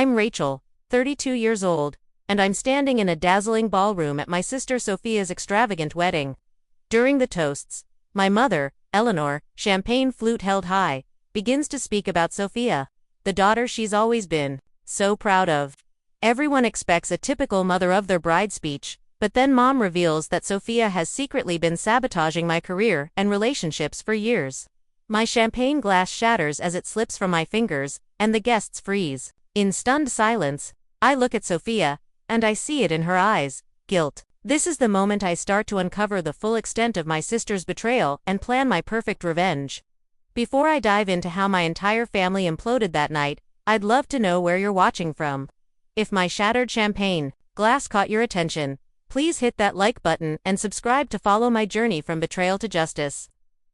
I'm Rachel, 32 years old, and I'm standing in a dazzling ballroom at my sister Sophia's extravagant wedding. During the toasts, my mother, Eleanor, champagne flute held high, begins to speak about Sophia, the daughter she's always been so proud of. Everyone expects a typical mother of their bride speech, but then Mom reveals that Sophia has secretly been sabotaging my career and relationships for years. My champagne glass shatters as it slips from my fingers, and the guests freeze. In stunned silence, I look at Sophia, and I see it in her eyes, guilt. This is the moment I start to uncover the full extent of my sister's betrayal and plan my perfect revenge. Before I dive into how my entire family imploded that night, I'd love to know where you're watching from. If my shattered champagne glass caught your attention, please hit that like button and subscribe to follow my journey from betrayal to justice.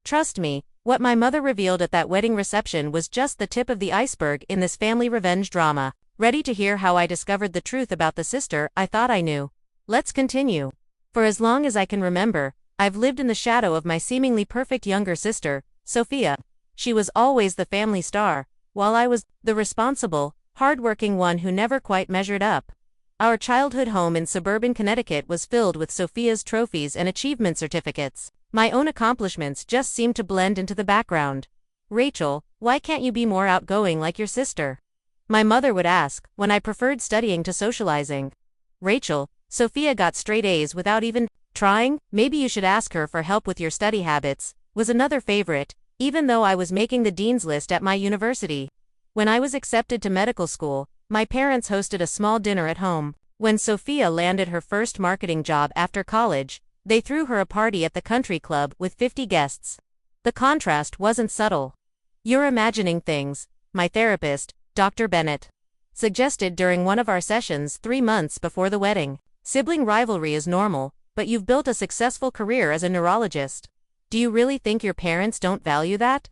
Trust me, what my mother revealed at that wedding reception was just the tip of the iceberg in this family revenge drama. Ready to hear how I discovered the truth about the sister I thought I knew? Let's continue. For as long as I can remember, I've lived in the shadow of my seemingly perfect younger sister, Sophia. She was always the family star, while I was the responsible, hard-working one who never quite measured up. Our childhood home in suburban Connecticut was filled with Sophia's trophies and achievement certificates. My own accomplishments just seemed to blend into the background. "Rachel, why can't you be more outgoing like your sister?" my mother would ask, when I preferred studying to socializing. "Rachel, Sophia got straight A's without even trying. Maybe you should ask her for help with your study habits," was another favorite, even though I was making the dean's list at my university. When I was accepted to medical school, my parents hosted a small dinner at home. When Sophia landed her first marketing job after college, they threw her a party at the country club with 50 guests. The contrast wasn't subtle. "You're imagining things," my therapist, Dr. Bennett, suggested during one of our sessions 3 months before the wedding. "Sibling rivalry is normal, but you've built a successful career as a neurologist. Do you really think your parents don't value that?"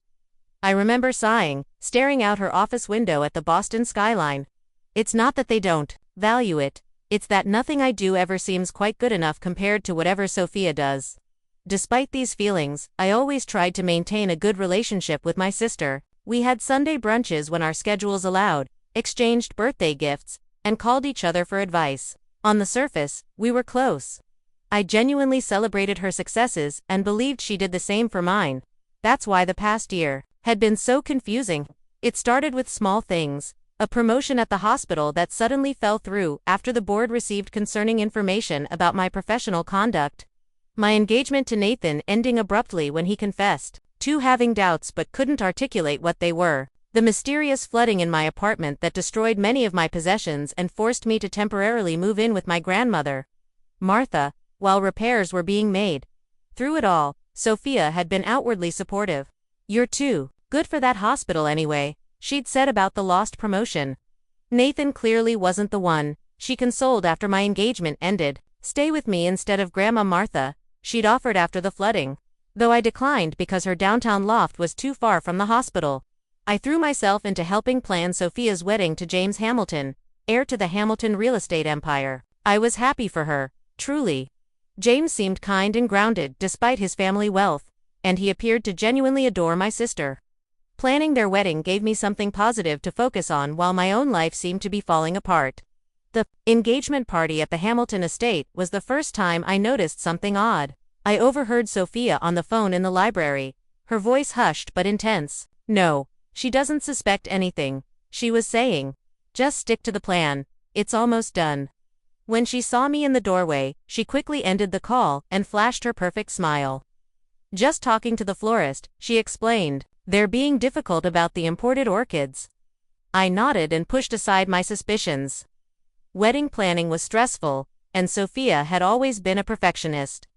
I remember sighing, staring out her office window at the Boston skyline. It's not that they don't value it, it's that nothing I do ever seems quite good enough compared to whatever Sophia does. Despite these feelings, I always tried to maintain a good relationship with my sister. We had Sunday brunches when our schedules allowed, exchanged birthday gifts, and called each other for advice. On the surface, we were close. I genuinely celebrated her successes and believed she did the same for mine. That's why the past year had been so confusing. It started with small things. A promotion at the hospital that suddenly fell through after the board received concerning information about my professional conduct. My engagement to Nathan ending abruptly when he confessed to having doubts but couldn't articulate what they were. The mysterious flooding in my apartment that destroyed many of my possessions and forced me to temporarily move in with my grandmother, Martha, while repairs were being made. Through it all, Sophia had been outwardly supportive. "You're too good for that hospital anyway," she'd said about the lost promotion. "Nathan clearly wasn't the one," she consoled after my engagement ended. "Stay with me instead of Grandma Martha," she'd offered after the flooding. Though I declined because her downtown loft was too far from the hospital. I threw myself into helping plan Sophia's wedding to James Hamilton, heir to the Hamilton real estate empire. I was happy for her, truly. James seemed kind and grounded despite his family wealth, and he appeared to genuinely adore my sister. Planning their wedding gave me something positive to focus on while my own life seemed to be falling apart. The engagement party at the Hamilton estate was the first time I noticed something odd. I overheard Sophia on the phone in the library, her voice hushed but intense. "No, she doesn't suspect anything," she was saying. "Just stick to the plan, it's almost done." When she saw me in the doorway, she quickly ended the call and flashed her perfect smile. "Just talking to the florist," she explained. "They're being difficult about the imported orchids." I nodded and pushed aside my suspicions. Wedding planning was stressful, and Sophia had always been a perfectionist.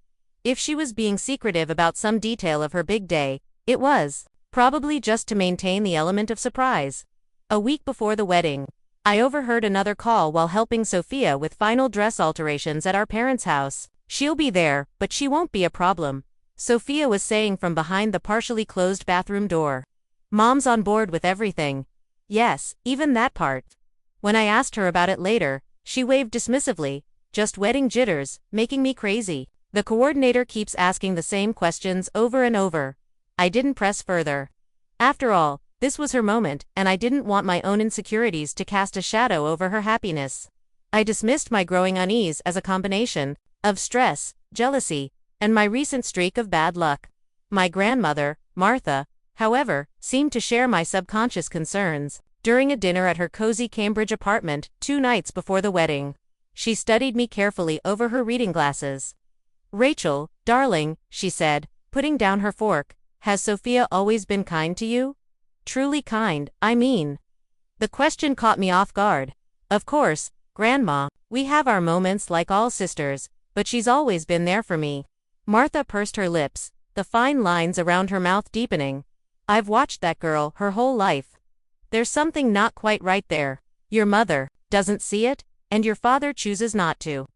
If she was being secretive about some detail of her big day, it was probably just to maintain the element of surprise. A week before the wedding, I overheard another call while helping Sophia with final dress alterations at our parents' house. "She'll be there, but she won't be a problem," Sophia was saying from behind the partially closed bathroom door. "Mom's on board with everything." "Yes, even that part." When I asked her about it later, she waved dismissively. "Just wedding jitters, making me crazy. The coordinator keeps asking the same questions over and over." I didn't press further. After all, This was her moment, and I didn't want my own insecurities to cast a shadow over her happiness. I dismissed my growing unease as a combination of stress, jealousy, and my recent streak of bad luck. My grandmother, Martha, however, seemed to share my subconscious concerns. During a dinner at her cozy Cambridge apartment 2 nights before the wedding, she studied me carefully over her reading glasses. "Rachel, darling," she said, putting down her fork, "has Sophia always been kind to you? Truly kind, I mean." The question caught me off guard. "Of course, Grandma, we have our moments like all sisters, but she's always been there for me." Martha pursed her lips, the fine lines around her mouth deepening. "I've watched that girl her whole life. There's something not quite right there. Your mother doesn't see it, and your father chooses not to.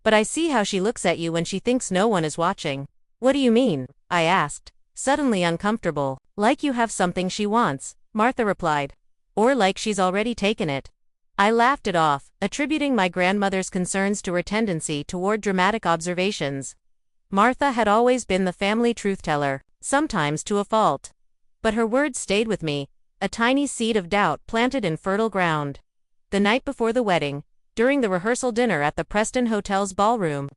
But I see how she looks at you when she thinks no one is watching." "What do you mean?" I asked, suddenly uncomfortable. "Like you have something she wants," Martha replied. "Or like she's already taken it." I laughed it off, attributing my grandmother's concerns to her tendency toward dramatic observations. Martha had always been the family truth-teller, sometimes to a fault. But her words stayed with me, a tiny seed of doubt planted in fertile ground. The night before the wedding, during the rehearsal dinner at the Preston Hotel's ballroom,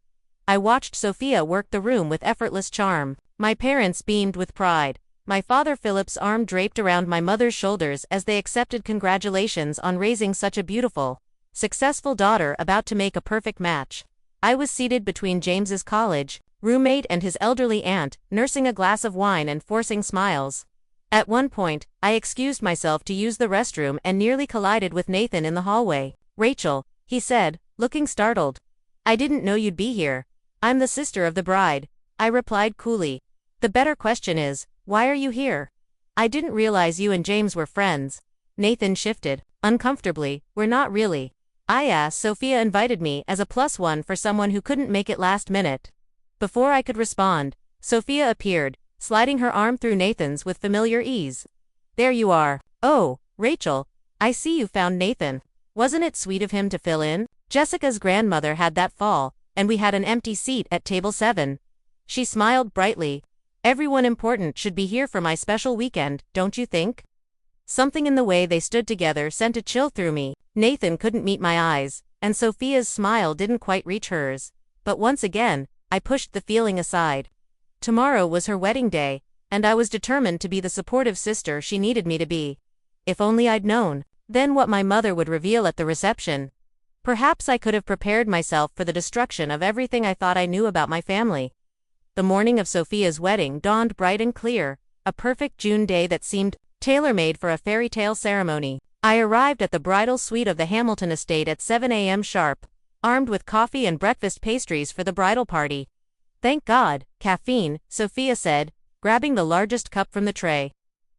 I watched Sophia work the room with effortless charm. My parents beamed with pride, my father Philip's arm draped around my mother's shoulders as they accepted congratulations on raising such a beautiful, successful daughter about to make a perfect match. I was seated between James's college roommate and his elderly aunt, nursing a glass of wine and forcing smiles. At one point, I excused myself to use the restroom and nearly collided with Nathan in the hallway. "Rachel," he said, looking startled. "I didn't know you'd be here." "I'm the sister of the bride," I replied coolly. "The better question is, why are you here?" "I didn't realize you and James were friends." Nathan shifted, uncomfortably. "We're not really. I asked Sophia invited me as a +1 for someone who couldn't make it last minute." Before I could respond, Sophia appeared, sliding her arm through Nathan's with familiar ease. "There you are." "Oh, Rachel, I see you found Nathan. Wasn't it sweet of him to fill in?" Jessica's grandmother had that fall, and we had an empty seat at table 7. She smiled brightly. "Everyone important should be here for my special weekend, don't you think?" Something in the way they stood together sent a chill through me. Nathan couldn't meet my eyes, and Sophia's smile didn't quite reach hers. But once again, I pushed the feeling aside. Tomorrow was her wedding day, and I was determined to be the supportive sister she needed me to be. If only I'd known then what my mother would reveal at the reception. Perhaps I could have prepared myself for the destruction of everything I thought I knew about my family. The morning of Sophia's wedding dawned bright and clear, a perfect June day that seemed tailor-made for a fairy tale ceremony. I arrived at the bridal suite of the Hamilton estate at 7 a.m. sharp, armed with coffee and breakfast pastries for the bridal party. "Thank God, caffeine," Sophia said, grabbing the largest cup from the tray.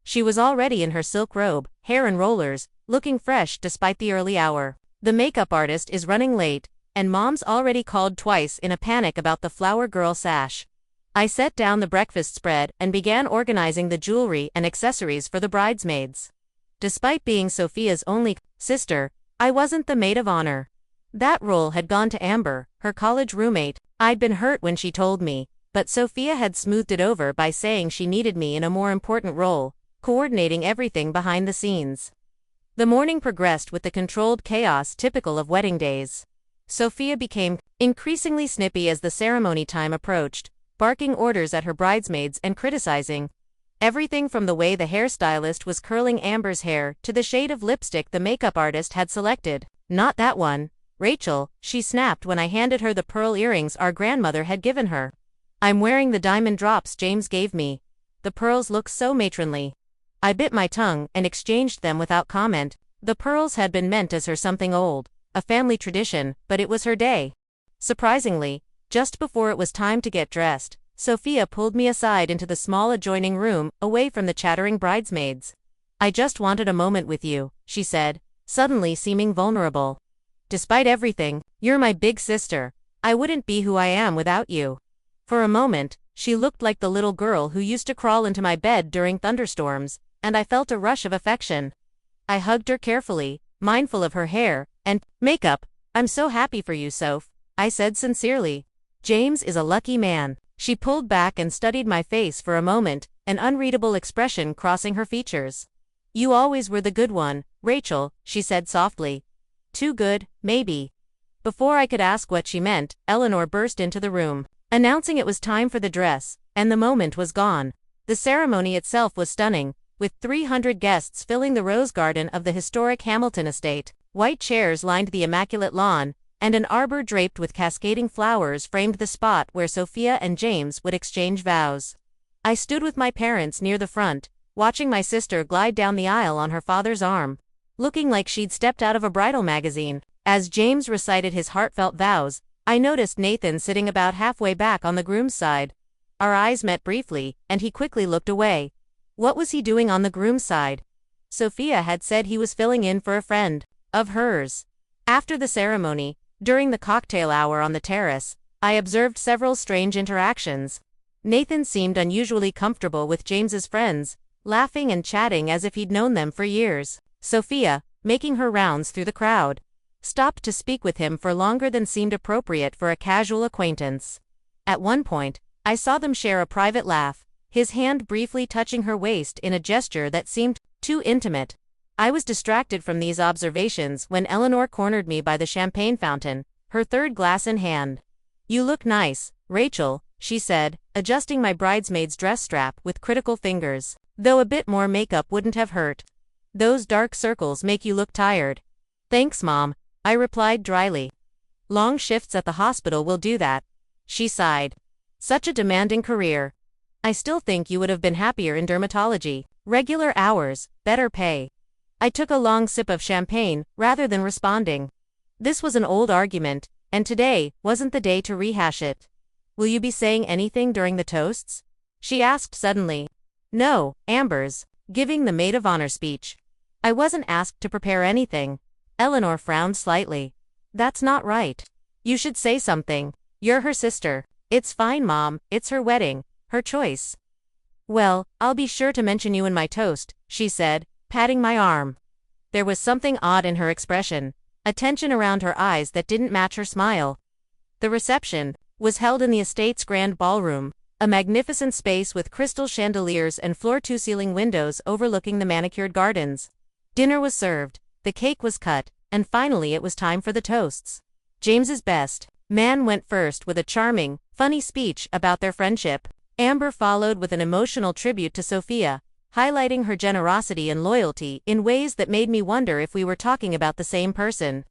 She was already in her silk robe, hair in rollers, looking fresh despite the early hour. "The makeup artist is running late, and Mom's already called twice in a panic about the flower girl sash." I set down the breakfast spread and began organizing the jewelry and accessories for the bridesmaids. Despite being Sophia's only sister, I wasn't the maid of honor. That role had gone to Amber, her college roommate. I'd been hurt when she told me, but Sophia had smoothed it over by saying she needed me in a more important role, coordinating everything behind the scenes. The morning progressed with the controlled chaos typical of wedding days. Sophia became increasingly snippy as the ceremony time approached, barking orders at her bridesmaids and criticizing everything from the way the hairstylist was curling Amber's hair to the shade of lipstick the makeup artist had selected. "Not that one, Rachel," she snapped when I handed her the pearl earrings our grandmother had given her. "I'm wearing the diamond drops James gave me. The pearls look so matronly." I bit my tongue and exchanged them without comment. The pearls had been meant as her something old, a family tradition, but it was her day. Surprisingly, just before it was time to get dressed, Sophia pulled me aside into the small adjoining room, away from the chattering bridesmaids. "I just wanted a moment with you," she said, suddenly seeming vulnerable. "Despite everything, you're my big sister. I wouldn't be who I am without you." For a moment, she looked like the little girl who used to crawl into my bed during thunderstorms, and I felt a rush of affection. I hugged her carefully, mindful of her hair and makeup. "I'm so happy for you, Soph," I said sincerely. "James is a lucky man." She pulled back and studied my face for a moment, an unreadable expression crossing her features. You always were the good one, Rachel, she said softly. Too good, maybe. Before I could ask what she meant, Eleanor burst into the room, announcing it was time for the dress, and the moment was gone. The ceremony itself was stunning, with 300 guests filling the rose garden of the historic Hamilton estate. White chairs lined the immaculate lawn, and an arbor draped with cascading flowers framed the spot where Sophia and James would exchange vows. I stood with my parents near the front, watching my sister glide down the aisle on her father's arm, looking like she'd stepped out of a bridal magazine. As James recited his heartfelt vows, I noticed Nathan sitting about halfway back on the groom's side. Our eyes met briefly, and he quickly looked away. What was he doing on the groom's side? Sophia had said he was filling in for a friend of hers. After the ceremony, during the cocktail hour on the terrace, I observed several strange interactions. Nathan seemed unusually comfortable with James's friends, laughing and chatting as if he'd known them for years. Sophia, making her rounds through the crowd, stopped to speak with him for longer than seemed appropriate for a casual acquaintance. At one point, I saw them share a private laugh, his hand briefly touching her waist in a gesture that seemed too intimate. I was distracted from these observations when Eleanor cornered me by the champagne fountain, her third glass in hand. You look nice, Rachel, she said, adjusting my bridesmaid's dress strap with critical fingers. Though a bit more makeup wouldn't have hurt. Those dark circles make you look tired. Thanks, Mom, I replied dryly. Long shifts at the hospital will do that. She sighed. Such a demanding career. I still think you would have been happier in dermatology. Regular hours, better pay. I took a long sip of champagne, rather than responding. This was an old argument, and today wasn't the day to rehash it. Will you be saying anything during the toasts? She asked suddenly. No, Amber's giving the maid of honor speech. I wasn't asked to prepare anything. Eleanor frowned slightly. That's not right. You should say something. You're her sister. It's fine, Mom, it's her wedding, her choice. Well, I'll be sure to mention you in my toast, she said, patting my arm. There was something odd in her expression, a tension around her eyes that didn't match her smile. The reception was held in the estate's grand ballroom, a magnificent space with crystal chandeliers and floor-to-ceiling windows overlooking the manicured gardens. Dinner was served, the cake was cut, and finally it was time for the toasts. James's best man went first with a charming, funny speech about their friendship. Amber followed with an emotional tribute to Sophia, highlighting her generosity and loyalty in ways that made me wonder if we were talking about the same person.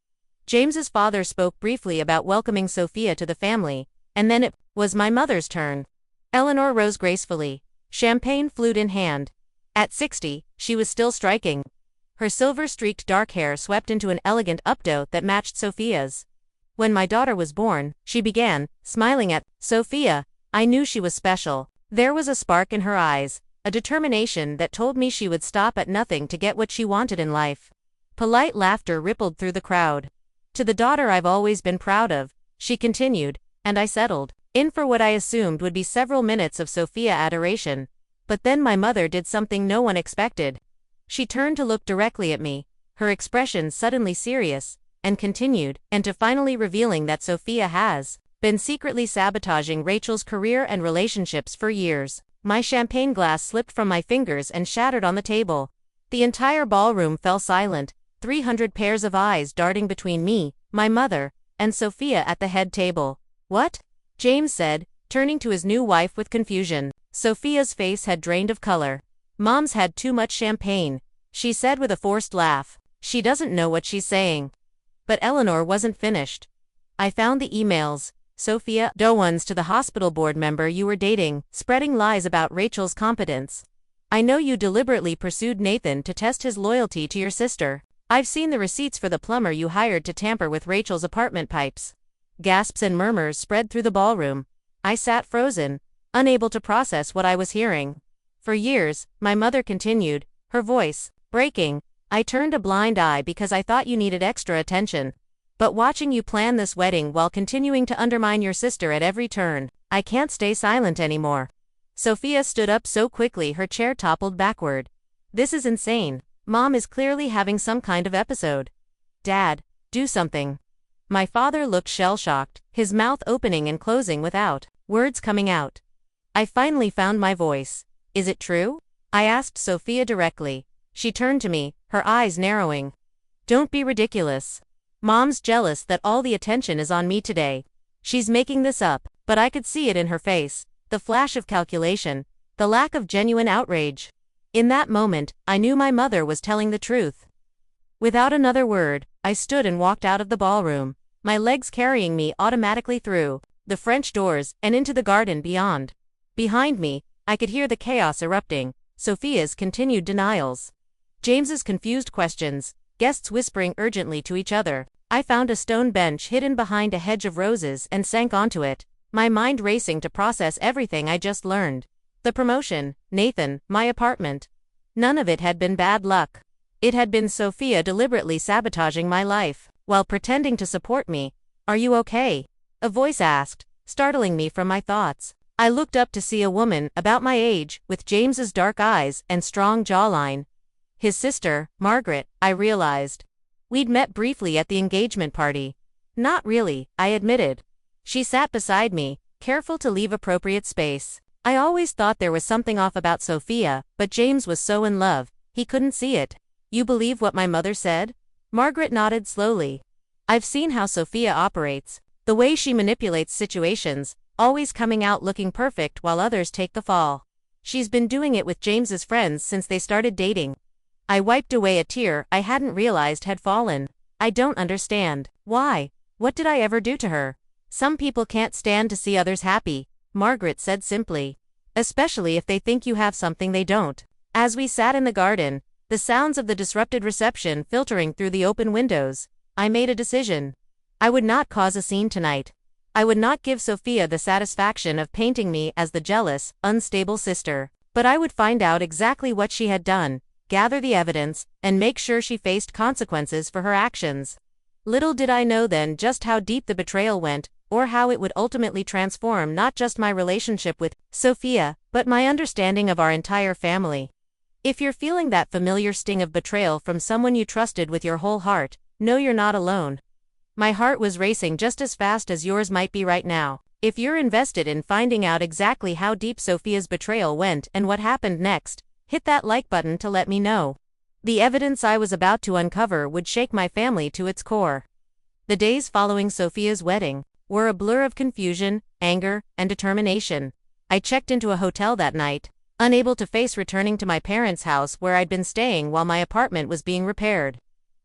James's father spoke briefly about welcoming Sophia to the family, and then it was my mother's turn. Eleanor rose gracefully, champagne flute in hand. At 60, she was still striking. Her silver-streaked dark hair swept into an elegant updo that matched Sophia's. When my daughter was born, she began, smiling at Sophia. I knew she was special. There was a spark in her eyes, a determination that told me she would stop at nothing to get what she wanted in life. Polite laughter rippled through the crowd. To the daughter I've always been proud of, she continued, and I settled in for what I assumed would be several minutes of Sophia adoration. But then my mother did something no one expected. She turned to look directly at me, her expression suddenly serious, and continued, and to finally revealing that Sophia has been secretly sabotaging Rachel's career and relationships for years. My champagne glass slipped from my fingers and shattered on the table. The entire ballroom fell silent, 300 pairs of eyes darting between me, my mother, and Sophia at the head table. What? James said, turning to his new wife with confusion. Sophia's face had drained of color. Mom's had too much champagne, she said with a forced laugh. She doesn't know what she's saying. But Eleanor wasn't finished. I found the emails. Sophia, ones to the hospital board member you were dating, spreading lies about Rachel's competence. I know you deliberately pursued Nathan to test his loyalty to your sister. I've seen the receipts for the plumber you hired to tamper with Rachel's apartment pipes. Gasps and murmurs spread through the ballroom. I sat frozen, unable to process what I was hearing. For years, my mother continued, her voice breaking. I turned a blind eye because I thought you needed extra attention. But watching you plan this wedding while continuing to undermine your sister at every turn, I can't stay silent anymore. Sophia stood up so quickly her chair toppled backward. This is insane. Mom is clearly having some kind of episode. Dad, do something. My father looked shell-shocked, his mouth opening and closing without words coming out. I finally found my voice. Is it true? I asked Sophia directly. She turned to me, her eyes narrowing. Don't be ridiculous. Mom's jealous that all the attention is on me today. She's making this up, but I could see it in her face, the flash of calculation, the lack of genuine outrage. In that moment, I knew my mother was telling the truth. Without another word, I stood and walked out of the ballroom, my legs carrying me automatically through the French doors and into the garden beyond. Behind me, I could hear the chaos erupting, Sophia's continued denials, James's confused questions, guests whispering urgently to each other. I found a stone bench hidden behind a hedge of roses and sank onto it, my mind racing to process everything I just learned. The promotion, Nathan, my apartment. None of it had been bad luck. It had been Sophia deliberately sabotaging my life, while pretending to support me. Are you okay? A voice asked, startling me from my thoughts. I looked up to see a woman about my age, with James's dark eyes and strong jawline. His sister, Margaret, I realized. We'd met briefly at the engagement party. Not really, I admitted. She sat beside me, careful to leave appropriate space. I always thought there was something off about Sophia, but James was so in love, he couldn't see it. You believe what my mother said? Margaret nodded slowly. I've seen how Sophia operates, the way she manipulates situations, always coming out looking perfect while others take the fall. She's been doing it with James's friends since they started dating. I wiped away a tear I hadn't realized had fallen. I don't understand. Why? What did I ever do to her? Some people can't stand to see others happy, Margaret said simply. Especially if they think you have something they don't. As we sat in the garden, the sounds of the disrupted reception filtering through the open windows, I made a decision. I would not cause a scene tonight. I would not give Sophia the satisfaction of painting me as the jealous, unstable sister. But I would find out exactly what she had done, gather the evidence, and make sure she faced consequences for her actions. Little did I know then just how deep the betrayal went, or how it would ultimately transform not just my relationship with Sophia, but my understanding of our entire family. If you're feeling that familiar sting of betrayal from someone you trusted with your whole heart, know you're not alone. My heart was racing just as fast as yours might be right now. If you're invested in finding out exactly how deep Sophia's betrayal went and what happened next, hit that like button to let me know. The evidence I was about to uncover would shake my family to its core. The days following Sophia's wedding were a blur of confusion, anger, and determination. I checked into a hotel that night, unable to face returning to my parents' house where I'd been staying while my apartment was being repaired.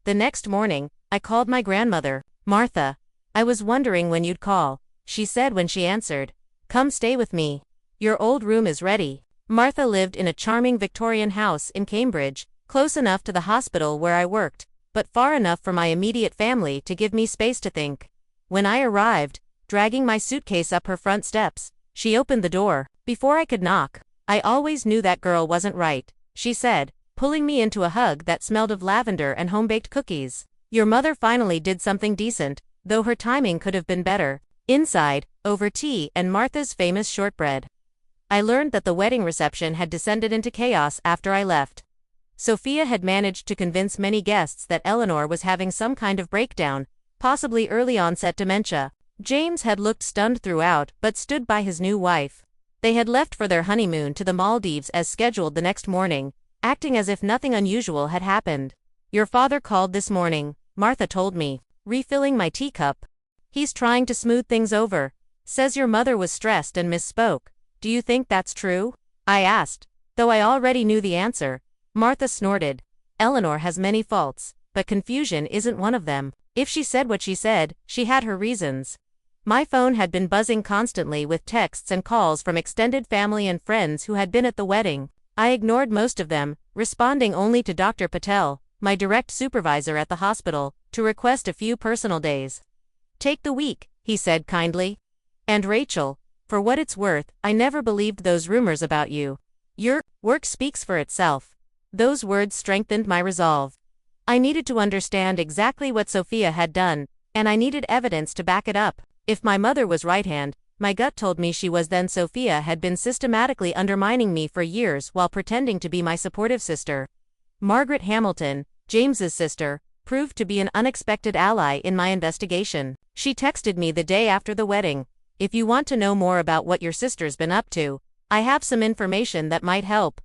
The next morning, I called my grandmother, Martha. I was wondering when you'd call, she said when she answered. Come stay with me. Your old room is ready. Martha lived in a charming Victorian house in Cambridge, close enough to the hospital where I worked, but far enough for my immediate family to give me space to think. When I arrived, dragging my suitcase up her front steps, she opened the door. Before I could knock, I always knew that girl wasn't right, she said, pulling me into a hug that smelled of lavender and home-baked cookies. Your mother finally did something decent, though her timing could have been better. Inside, over tea and Martha's famous shortbread. I learned that the wedding reception had descended into chaos after I left. Sophia had managed to convince many guests that Eleanor was having some kind of breakdown, possibly early-onset dementia. James had looked stunned throughout, but stood by his new wife. They had left for their honeymoon to the Maldives as scheduled the next morning, acting as if nothing unusual had happened. Your father called this morning, Martha told me, refilling my teacup. He's trying to smooth things over. Says your mother was stressed and misspoke. Do you think that's true? I asked, though I already knew the answer. Martha snorted. Eleanor has many faults, but confusion isn't one of them. If she said what she said, she had her reasons. My phone had been buzzing constantly with texts and calls from extended family and friends who had been at the wedding. I ignored most of them, responding only to Dr. Patel, my direct supervisor at the hospital, to request a few personal days. Take the week, he said kindly. And Rachel, for what it's worth, I never believed those rumors about you. Your work speaks for itself. Those words strengthened my resolve. I needed to understand exactly what Sophia had done, and I needed evidence to back it up. If my mother was right-hand, my gut told me she was, then Sophia had been systematically undermining me for years while pretending to be my supportive sister. Margaret Hamilton, James's sister, proved to be an unexpected ally in my investigation. She texted me the day after the wedding. If you want to know more about what your sister's been up to, I have some information that might help.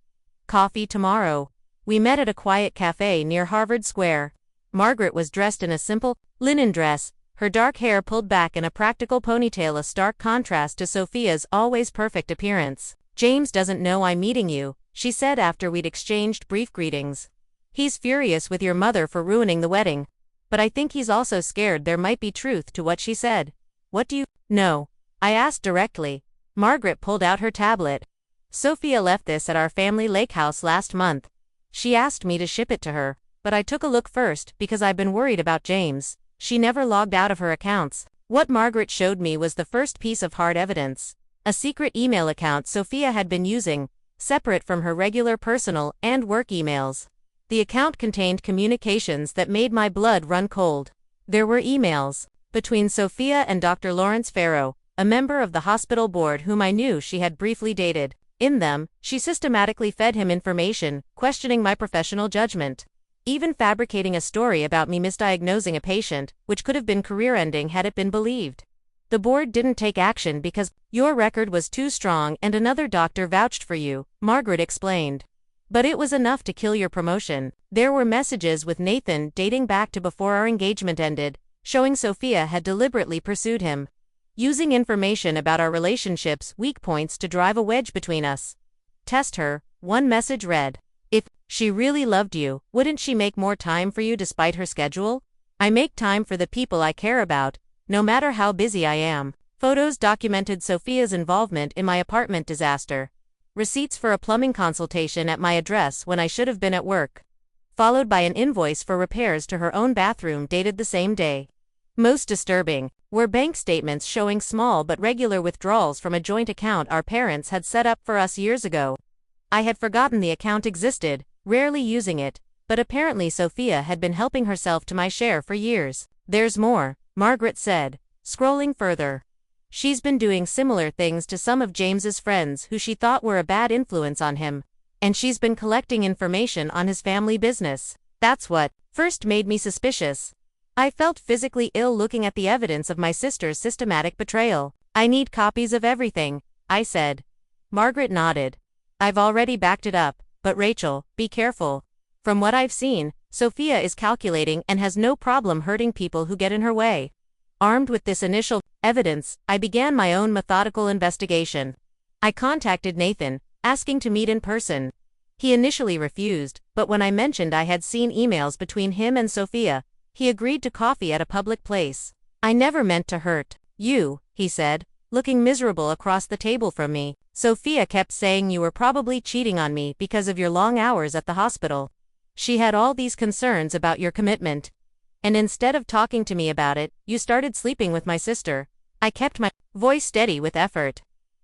Coffee tomorrow. We met at a quiet cafe near Harvard Square. Margaret was dressed in a simple, linen dress, her dark hair pulled back in a practical ponytail, a stark contrast to Sophia's always perfect appearance. "James doesn't know I'm meeting you," she said after we'd exchanged brief greetings. "He's furious with your mother for ruining the wedding. But I think he's also scared there might be truth to what she said." "What do you know?" I asked directly. Margaret pulled out her tablet. "Sophia left this at our family lake house last month. She asked me to ship it to her, but I took a look first because I've been worried about James. She never logged out of her accounts." What Margaret showed me was the first piece of hard evidence. A secret email account Sophia had been using, separate from her regular personal and work emails. The account contained communications that made my blood run cold. There were emails between Sophia and Dr. Lawrence Farrow, a member of the hospital board whom I knew she had briefly dated. In them, she systematically fed him information, questioning my professional judgment, even fabricating a story about me misdiagnosing a patient, which could have been career-ending had it been believed. "The board didn't take action because your record was too strong and another doctor vouched for you," Margaret explained. "But it was enough to kill your promotion." There were messages with Nathan dating back to before our engagement ended, showing Sophia had deliberately pursued him, using information about our relationship's weak points to drive a wedge between us. "Test her," one message read. "If she really loved you, wouldn't she make more time for you despite her schedule?" "I make time for the people I care about, no matter how busy I am." Photos documented Sophia's involvement in my apartment disaster. Receipts for a plumbing consultation at my address when I should have been at work, followed by an invoice for repairs to her own bathroom dated the same day. Most disturbing were bank statements showing small but regular withdrawals from a joint account our parents had set up for us years ago. I had forgotten the account existed, rarely using it, but apparently Sophia had been helping herself to my share for years. "There's more," Margaret said, scrolling further. "She's been doing similar things to some of James's friends who she thought were a bad influence on him. And she's been collecting information on his family business." That's what first made me suspicious. I felt physically ill looking at the evidence of my sister's systematic betrayal. "I need copies of everything," I said. Margaret nodded. "I've already backed it up, but Rachel, be careful. From what I've seen, Sophia is calculating and has no problem hurting people who get in her way." Armed with this initial evidence, I began my own methodical investigation. I contacted Nathan, asking to meet in person. He initially refused, but when I mentioned I had seen emails between him and Sophia, he agreed to coffee at a public place. "I never meant to hurt you," he said, looking miserable across the table from me. "Sophia kept saying you were probably cheating on me because of your long hours at the hospital. She had all these concerns about your commitment. And instead of talking to me about it, you started sleeping with my sister." I kept my voice steady with effort.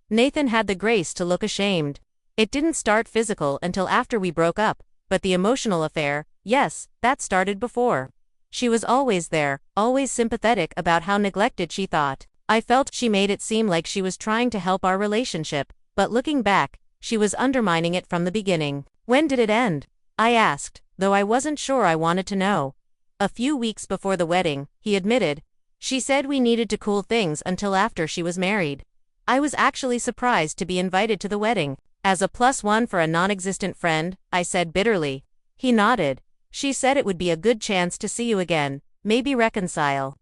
Nathan had the grace to look ashamed. "It didn't start physical until after we broke up, but the emotional affair, yes, that started before. She was always there, always sympathetic about how neglected she thought. I felt she made it seem like she was trying to help our relationship, but looking back, she was undermining it from the beginning." "When did it end?" I asked, though I wasn't sure I wanted to know. "A few weeks before the wedding," he admitted. "She said we needed to cool things until after she was married." I was actually surprised to be invited to the wedding. "As a +1 for a non-existent friend," I said bitterly. He nodded. "She said it would be a good chance to see you again, maybe reconcile.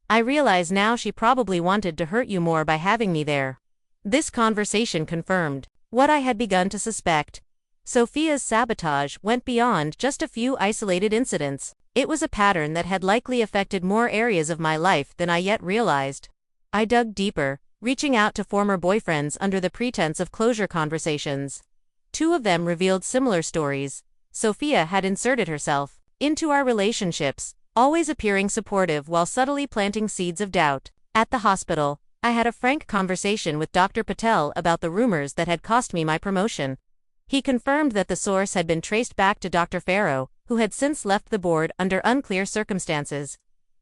I realize now she probably wanted to hurt you more by having me there." This conversation confirmed what I had begun to suspect. Sophia's sabotage went beyond just a few isolated incidents. It was a pattern that had likely affected more areas of my life than I yet realized. I dug deeper, reaching out to former boyfriends under the pretense of closure conversations. 2 of them revealed similar stories. Sophia had inserted herself into our relationships, always appearing supportive while subtly planting seeds of doubt. At the hospital, I had a frank conversation with Dr. Patel about the rumors that had cost me my promotion. He confirmed that the source had been traced back to Dr. Farrow, who had since left the board under unclear circumstances.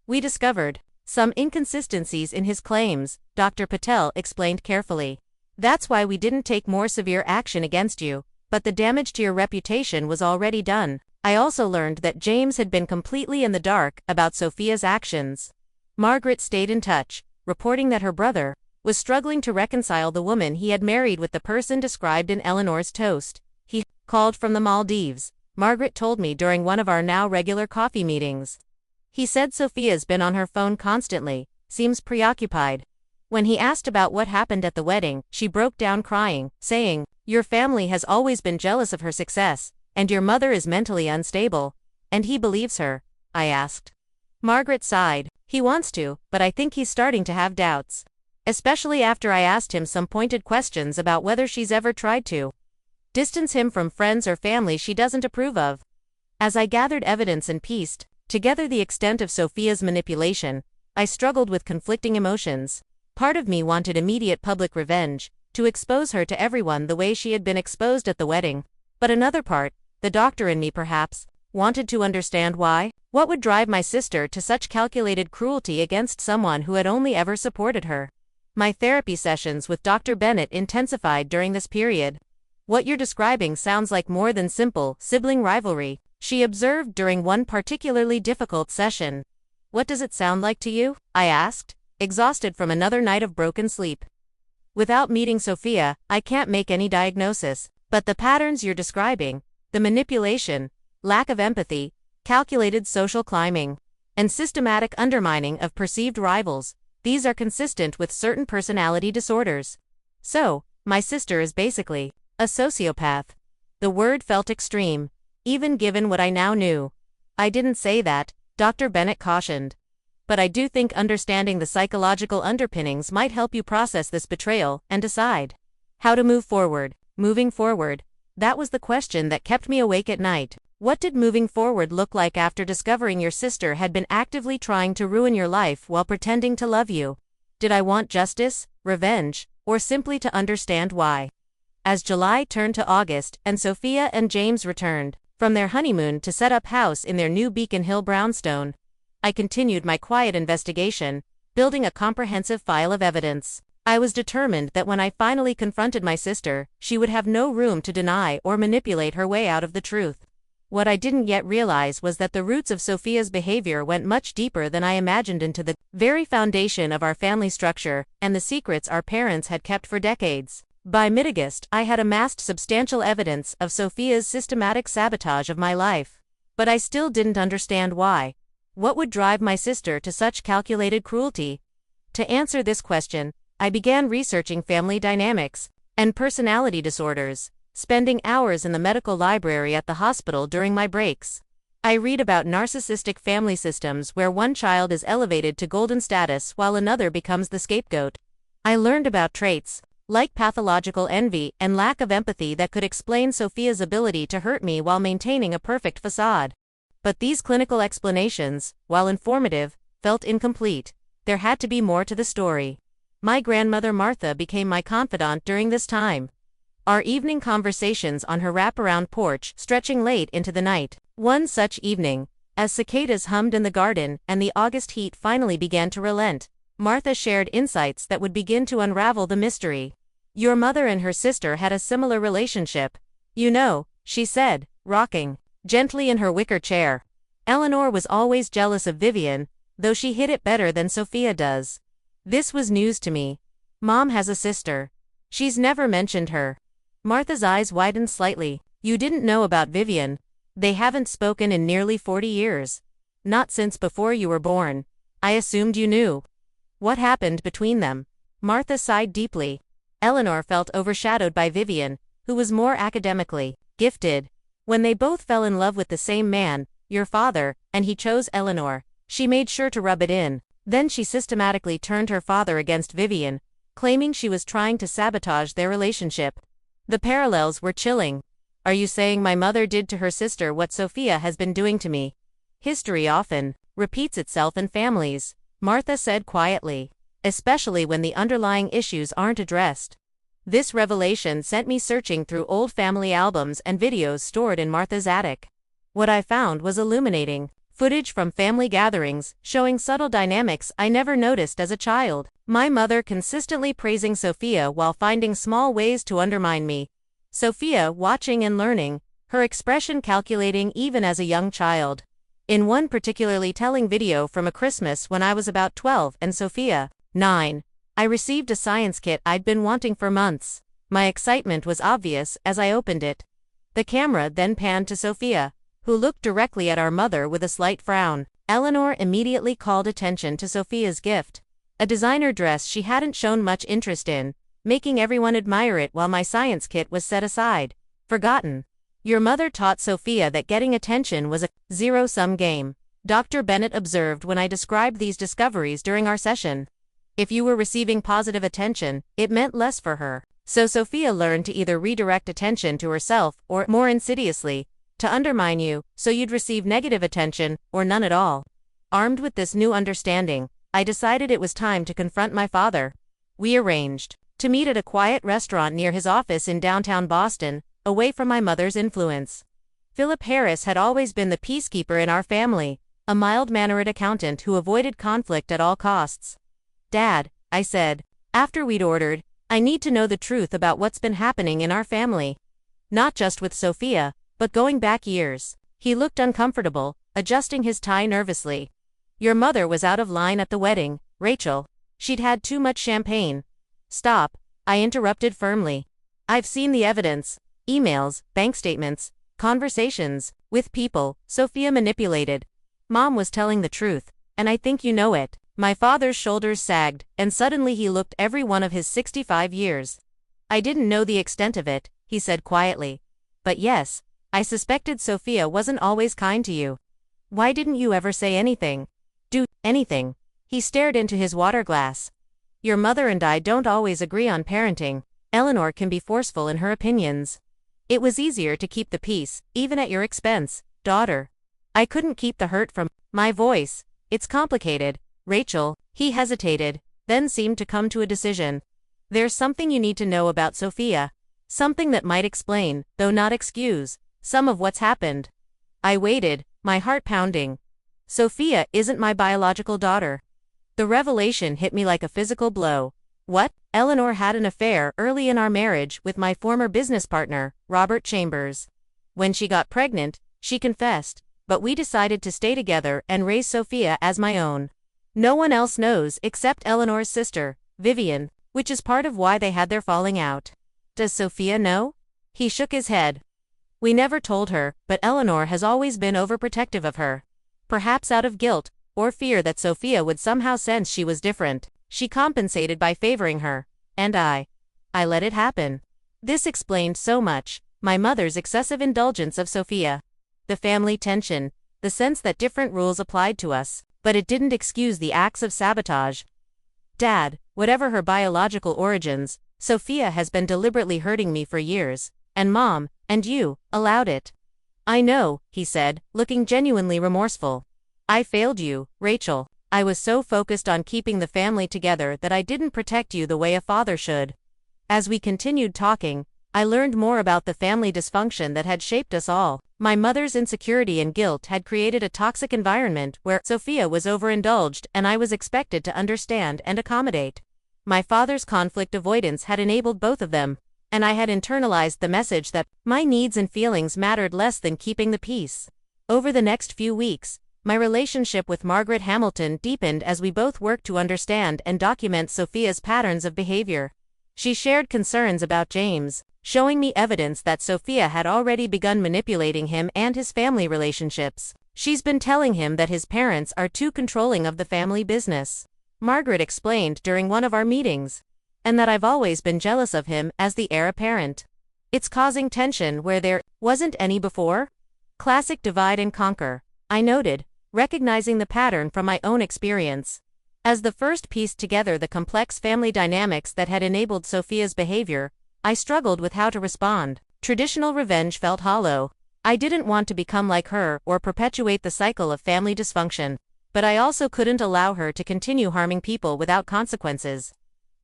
"We discovered some inconsistencies in his claims," Dr. Patel explained carefully. "That's why we didn't take more severe action against you, but the damage to your reputation was already done." I also learned that James had been completely in the dark about Sophia's actions. Margaret stayed in touch, reporting that her brother was struggling to reconcile the woman he had married with the person described in Eleanor's toast. "He called from the Maldives," Margaret told me during one of our now regular coffee meetings. He said Sophia's been on her phone constantly, seems preoccupied. When he asked about what happened at the wedding, she broke down crying, saying, "Your family has always been jealous of her success, and your mother is mentally unstable." And he believes her? I asked. Margaret sighed. He wants to, but I think he's starting to have doubts. Especially after I asked him some pointed questions about whether she's ever tried to distance him from friends or family she doesn't approve of. As I gathered evidence and pieced together the extent of Sophia's manipulation, I struggled with conflicting emotions. Part of me wanted immediate public revenge, to expose her to everyone the way she had been exposed at the wedding. But another part, the doctor in me perhaps, wanted to understand why. What would drive my sister to such calculated cruelty against someone who had only ever supported her? My therapy sessions with Dr. Bennett intensified during this period. "What you're describing sounds like more than simple sibling rivalry," she observed during one particularly difficult session. "What does it sound like to you?" I asked, exhausted from another night of broken sleep. Without meeting Sophia, I can't make any diagnosis, but the patterns you're describing, the manipulation, lack of empathy, calculated social climbing, and systematic undermining of perceived rivals, these are consistent with certain personality disorders. So, my sister is basically a sociopath. The word felt extreme, even given what I now knew. "I didn't say that," Dr. Bennett cautioned. "But I do think understanding the psychological underpinnings might help you process this betrayal and decide how to move forward." Moving forward, that was the question that kept me awake at night. What did moving forward look like after discovering your sister had been actively trying to ruin your life while pretending to love you? Did I want justice, revenge, or simply to understand why? As July turned to August and Sophia and James returned from their honeymoon to set up house in their new Beacon Hill brownstone, I continued my quiet investigation, building a comprehensive file of evidence. I was determined that when I finally confronted my sister, she would have no room to deny or manipulate her way out of the truth. What I didn't yet realize was that the roots of Sophia's behavior went much deeper than I imagined, into the very foundation of our family structure and the secrets our parents had kept for decades. By mid-August, I had amassed substantial evidence of Sophia's systematic sabotage of my life. But I still didn't understand why. What would drive my sister to such calculated cruelty? To answer this question, I began researching family dynamics and personality disorders, spending hours in the medical library at the hospital during my breaks. I read about narcissistic family systems where one child is elevated to golden status while another becomes the scapegoat. I learned about traits like pathological envy and lack of empathy that could explain Sophia's ability to hurt me while maintaining a perfect facade. But these clinical explanations, while informative, felt incomplete. There had to be more to the story. My grandmother Martha became my confidant during this time. Our evening conversations on her wraparound porch stretching late into the night. One such evening, as cicadas hummed in the garden and the August heat finally began to relent, Martha shared insights that would begin to unravel the mystery. "Your mother and her sister had a similar relationship. You know," she said, rocking gently in her wicker chair. "Eleanor was always jealous of Vivian, though she hid it better than Sophia does." This was news to me. "Mom has a sister. She's never mentioned her." Martha's eyes widened slightly. "You didn't know about Vivian? They haven't spoken in nearly 40 years. Not since before you were born. I assumed you knew. What happened between them?" Martha sighed deeply. "Eleanor felt overshadowed by Vivian, who was more academically gifted. When they both fell in love with the same man, your father, and he chose Eleanor, she made sure to rub it in. Then she systematically turned her father against Vivian, claiming she was trying to sabotage their relationship." The parallels were chilling. "Are you saying my mother did to her sister what Sophia has been doing to me?" "History often repeats itself in families," Martha said quietly, "especially when the underlying issues aren't addressed." This revelation sent me searching through old family albums and videos stored in Martha's attic. What I found was illuminating. Footage from family gatherings, showing subtle dynamics I never noticed as a child. My mother consistently praising Sophia while finding small ways to undermine me. Sophia watching and learning, her expression calculating even as a young child. In one particularly telling video from a Christmas when I was about 12 and Sophia, 9, I received a science kit I'd been wanting for months. My excitement was obvious as I opened it. The camera then panned to Sophia, who looked directly at our mother with a slight frown. Eleanor immediately called attention to Sophia's gift, a designer dress she hadn't shown much interest in, making everyone admire it while my science kit was set aside. Forgotten. Your mother taught Sophia that getting attention was a zero-sum game, Dr. Bennett observed when I described these discoveries during our session. If you were receiving positive attention, it meant less for her. So Sophia learned to either redirect attention to herself or, more insidiously, to undermine you, so you'd receive negative attention, or none at all. Armed with this new understanding, I decided it was time to confront my father. We arranged to meet at a quiet restaurant near his office in downtown Boston, away from my mother's influence. Philip Harris had always been the peacekeeper in our family, a mild-mannered accountant who avoided conflict at all costs. "Dad," I said, after we'd ordered, "I need to know the truth about what's been happening in our family. Not just with Sophia, but going back years." He looked uncomfortable, adjusting his tie nervously. "Your mother was out of line at the wedding, Rachel. She'd had too much champagne." "Stop," I interrupted firmly. "I've seen the evidence. Emails, bank statements, conversations with people Sophia manipulated. Mom was telling the truth, and I think you know it." My father's shoulders sagged, and suddenly he looked every one of his 65 years. "I didn't know the extent of it," he said quietly. "But yes, I suspected Sophia wasn't always kind to you. Why didn't you ever say anything? Do anything?" He stared into his water glass. "Your mother and I don't always agree on parenting. Eleanor can be forceful in her opinions. It was easier to keep the peace, even at your expense, daughter. I couldn't keep the hurt from my voice. It's complicated, Rachel." He hesitated, then seemed to come to a decision. "There's something you need to know about Sophia. Something that might explain, though not excuse, some of what's happened." I waited, my heart pounding. Sophia isn't my biological daughter. The revelation hit me like a physical blow. What? Eleanor had an affair early in our marriage with my former business partner, Robert Chambers. When she got pregnant, she confessed, but we decided to stay together and raise Sophia as my own. No one else knows except Eleanor's sister, Vivian, which is part of why they had their falling out. "Does Sophia know?" He shook his head. "We never told her, but Eleanor has always been overprotective of her. Perhaps out of guilt, or fear that Sophia would somehow sense she was different. She compensated by favoring her, and I let it happen." This explained so much: my mother's excessive indulgence of Sophia, the family tension, the sense that different rules applied to us, but it didn't excuse the acts of sabotage. "Dad, whatever her biological origins, Sophia has been deliberately hurting me for years, and Mom, and you, allowed it." "I know," he said, looking genuinely remorseful. "I failed you, Rachel. I was so focused on keeping the family together that I didn't protect you the way a father should." As we continued talking, I learned more about the family dysfunction that had shaped us all. My mother's insecurity and guilt had created a toxic environment where Sophia was overindulged and I was expected to understand and accommodate. My father's conflict avoidance had enabled both of them, and I had internalized the message that my needs and feelings mattered less than keeping the peace. Over the next few weeks, my relationship with Margaret Hamilton deepened as we both worked to understand and document Sophia's patterns of behavior. She shared concerns about James, showing me evidence that Sophia had already begun manipulating him and his family relationships. "She's been telling him that his parents are too controlling of the family business," Margaret explained during one of our meetings, "and that I've always been jealous of him as the heir apparent. It's causing tension where there wasn't any before." Classic divide and conquer, I noted, recognizing the pattern from my own experience. As the first pieced together the complex family dynamics that had enabled Sophia's behavior, I struggled with how to respond. Traditional revenge felt hollow. I didn't want to become like her or perpetuate the cycle of family dysfunction, but I also couldn't allow her to continue harming people without consequences.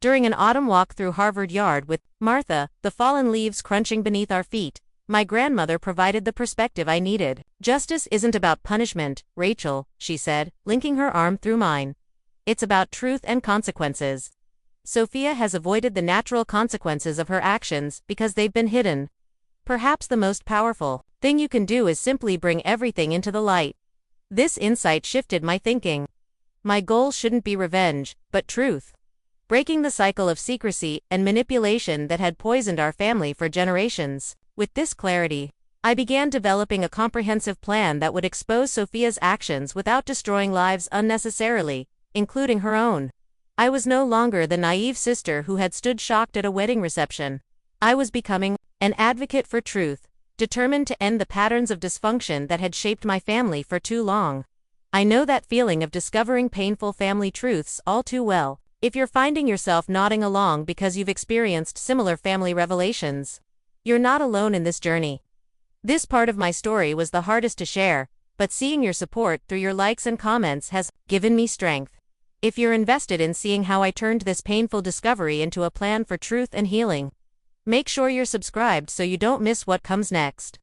During an autumn walk through Harvard Yard with Martha, the fallen leaves crunching beneath our feet, my grandmother provided the perspective I needed. "Justice isn't about punishment, Rachel," she said, linking her arm through mine. "It's about truth and consequences. Sophia has avoided the natural consequences of her actions because they've been hidden. Perhaps the most powerful thing you can do is simply bring everything into the light." This insight shifted my thinking. My goal shouldn't be revenge, but truth. Breaking the cycle of secrecy and manipulation that had poisoned our family for generations. With this clarity, I began developing a comprehensive plan that would expose Sophia's actions without destroying lives unnecessarily, including her own. I was no longer the naive sister who had stood shocked at a wedding reception. I was becoming an advocate for truth, determined to end the patterns of dysfunction that had shaped my family for too long. I know that feeling of discovering painful family truths all too well. If you're finding yourself nodding along because you've experienced similar family revelations, you're not alone in this journey. This part of my story was the hardest to share, but seeing your support through your likes and comments has given me strength. If you're invested in seeing how I turned this painful discovery into a plan for truth and healing, make sure you're subscribed so you don't miss what comes next.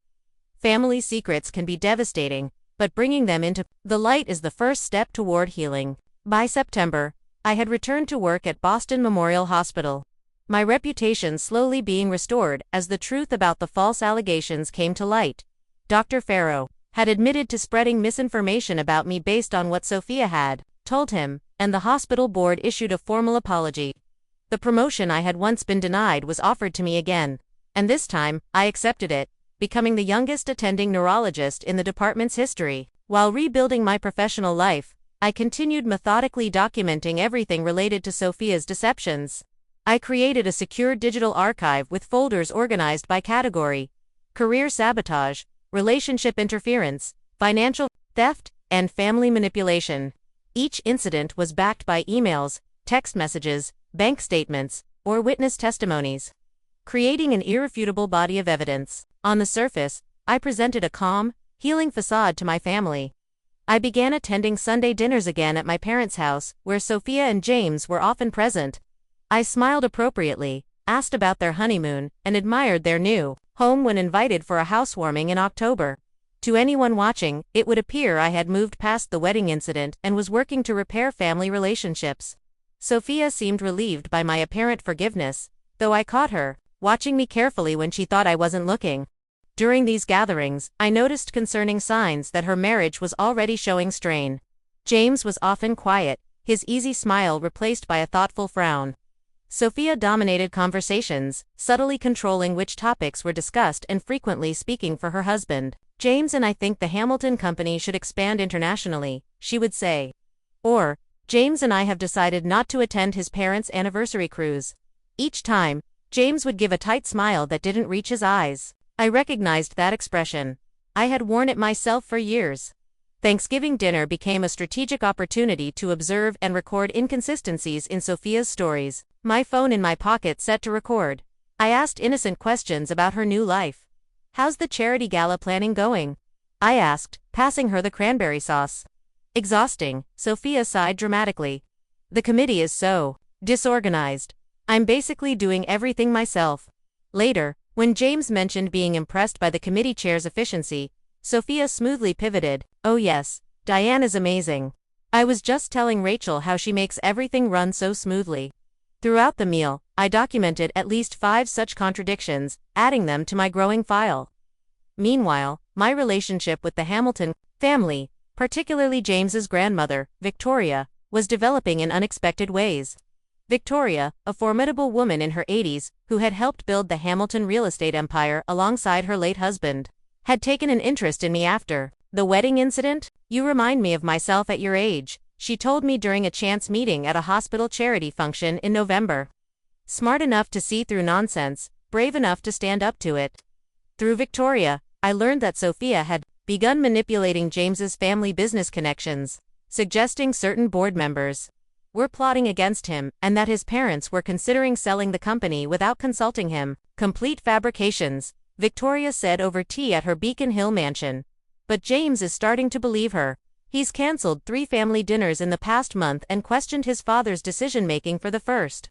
Family secrets can be devastating, but bringing them into the light is the first step toward healing. By September, I had returned to work at Boston Memorial Hospital, my reputation slowly being restored as the truth about the false allegations came to light. Dr. Farrow had admitted to spreading misinformation about me based on what Sophia had told him, and the hospital board issued a formal apology. The promotion I had once been denied was offered to me again, and this time, I accepted it, becoming the youngest attending neurologist in the department's history. While rebuilding my professional life, I continued methodically documenting everything related to Sophia's deceptions. I created a secure digital archive with folders organized by category: career sabotage, relationship interference, financial theft, and family manipulation. Each incident was backed by emails, text messages, bank statements, or witness testimonies, creating an irrefutable body of evidence. On the surface, I presented a calm, healing facade to my family. I began attending Sunday dinners again at my parents' house, where Sophia and James were often present. I smiled appropriately, asked about their honeymoon, and admired their new home when invited for a housewarming in October. To anyone watching, it would appear I had moved past the wedding incident and was working to repair family relationships. Sophia seemed relieved by my apparent forgiveness, though I caught her watching me carefully when she thought I wasn't looking. During these gatherings, I noticed concerning signs that her marriage was already showing strain. James was often quiet, his easy smile replaced by a thoughtful frown. Sophia dominated conversations, subtly controlling which topics were discussed and frequently speaking for her husband. "James and I think the Hamilton Company should expand internationally," she would say. Or, "James and I have decided not to attend his parents' anniversary cruise." Each time, James would give a tight smile that didn't reach his eyes. I recognized that expression. I had worn it myself for years. Thanksgiving dinner became a strategic opportunity to observe and record inconsistencies in Sophia's stories. My phone in my pocket set to record, I asked innocent questions about her new life. "How's the charity gala planning going?" I asked, passing her the cranberry sauce. "Exhausting," Sophia sighed dramatically. "The committee is so disorganized. I'm basically doing everything myself." Later, when James mentioned being impressed by the committee chair's efficiency, Sophia smoothly pivoted. "Oh yes, Diane is amazing. I was just telling Rachel how she makes everything run so smoothly." Throughout the meal, I documented at least 5 such contradictions, adding them to my growing file. Meanwhile, my relationship with the Hamilton family, particularly James's grandmother, Victoria, was developing in unexpected ways. Victoria, a formidable woman in her 80s, who had helped build the Hamilton real estate empire alongside her late husband, had taken an interest in me after the wedding incident. "You remind me of myself at your age," she told me during a chance meeting at a hospital charity function in November. Smart enough to see through nonsense, brave enough to stand up to it. Through Victoria, I learned that Sophia had begun manipulating James's family business connections, suggesting certain board members were plotting against him, and that his parents were considering selling the company without consulting him. "Complete fabrications," Victoria said over tea at her Beacon Hill mansion. But James is starting to believe her. He's cancelled 3 family dinners in the past month and questioned his father's decision-making for the first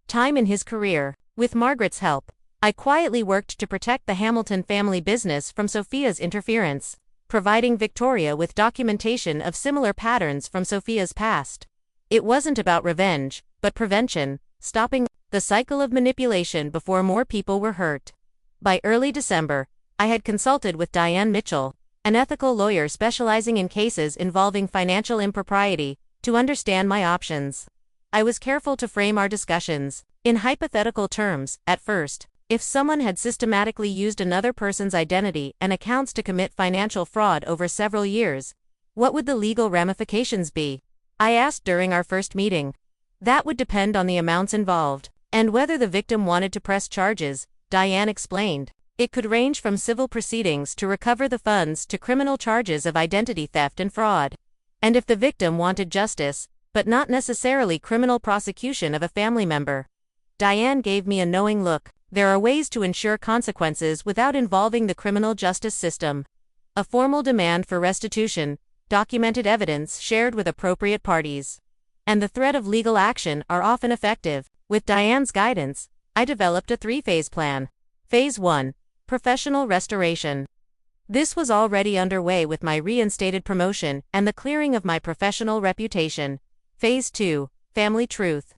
time in his career. With Margaret's help, I quietly worked to protect the Hamilton family business from Sophia's interference, providing Victoria with documentation of similar patterns from Sophia's past. It wasn't about revenge, but prevention, stopping the cycle of manipulation before more people were hurt. By early December, I had consulted with Diane Mitchell, an ethical lawyer specializing in cases involving financial impropriety, to understand my options. I was careful to frame our discussions in hypothetical terms. At first, If someone had systematically used another person's identity and accounts to commit financial fraud over several years, what would the legal ramifications be? I asked during our first meeting. That would depend on the amounts involved, and whether the victim wanted to press charges, Diane explained. It could range from civil proceedings to recover the funds to criminal charges of identity theft and fraud. And if the victim wanted justice, but not necessarily criminal prosecution of a family member. Diane gave me a knowing look. There are ways to ensure consequences without involving the criminal justice system. A formal demand for restitution, documented evidence shared with appropriate parties, and the threat of legal action are often effective. With Diane's guidance, I developed a 3-phase plan. Phase 1. Professional restoration. This was already underway with my reinstated promotion and the clearing of my professional reputation. Phase 2. Family truth.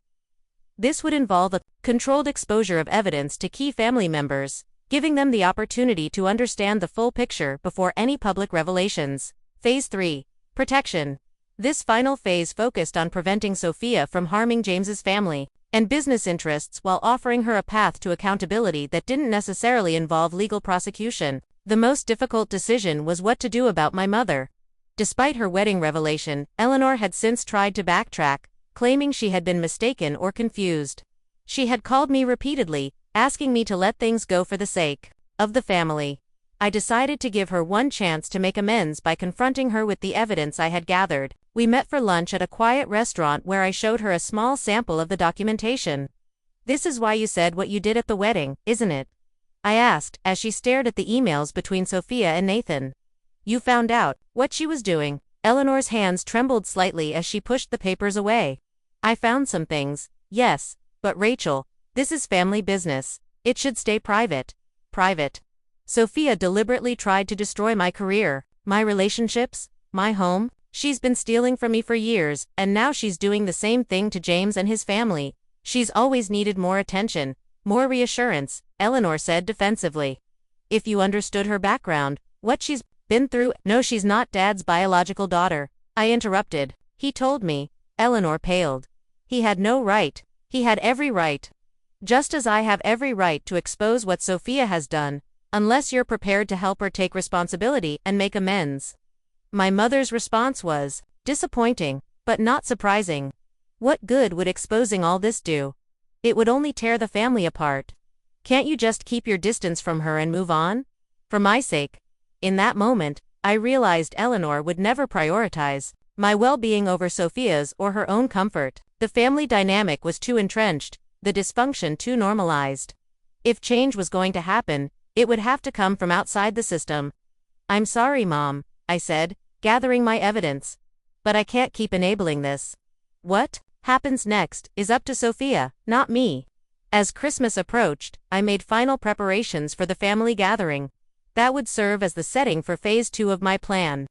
This would involve a controlled exposure of evidence to key family members, giving them the opportunity to understand the full picture before any public revelations. Phase 3. Protection. This final phase focused on preventing Sophia from harming James's family and business interests while offering her a path to accountability that didn't necessarily involve legal prosecution. The most difficult decision was what to do about my mother. Despite her wedding revelation, Eleanor had since tried to backtrack, claiming she had been mistaken or confused. She had called me repeatedly, asking me to let things go for the sake of the family. I decided to give her one chance to make amends by confronting her with the evidence I had gathered. We met for lunch at a quiet restaurant where I showed her a small sample of the documentation. "This is why you said what you did at the wedding, isn't it?" I asked, as she stared at the emails between Sophia and Nathan. "You found out what she was doing." Eleanor's hands trembled slightly as she pushed the papers away. "I found some things, yes, but Rachel, this is family business. It should stay private." Private. Sophia deliberately tried to destroy my career, my relationships, my home. She's been stealing from me for years, and now she's doing the same thing to James and his family. She's always needed more attention, more reassurance, Eleanor said defensively. "If you understood her background, what she's been through." "No, she's not Dad's biological daughter," I interrupted. "He told me." Eleanor paled. "He had no right. He had every right. Just as I have every right to expose what Sophia has done, unless you're prepared to help her take responsibility and make amends." My mother's response was disappointing, but not surprising. What good would exposing all this do? It would only tear the family apart. "Can't you just keep your distance from her and move on? For my sake." In that moment, I realized Eleanor would never prioritize my well-being over Sophia's or her own comfort. The family dynamic was too entrenched, the dysfunction too normalized. If change was going to happen, it would have to come from outside the system. "I'm sorry, Mom," I said, gathering my evidence. "But I can't keep enabling this. What happens next is up to Sophia, not me." As Christmas approached, I made final preparations for the family gathering. That would serve as the setting for phase 2 of my plan.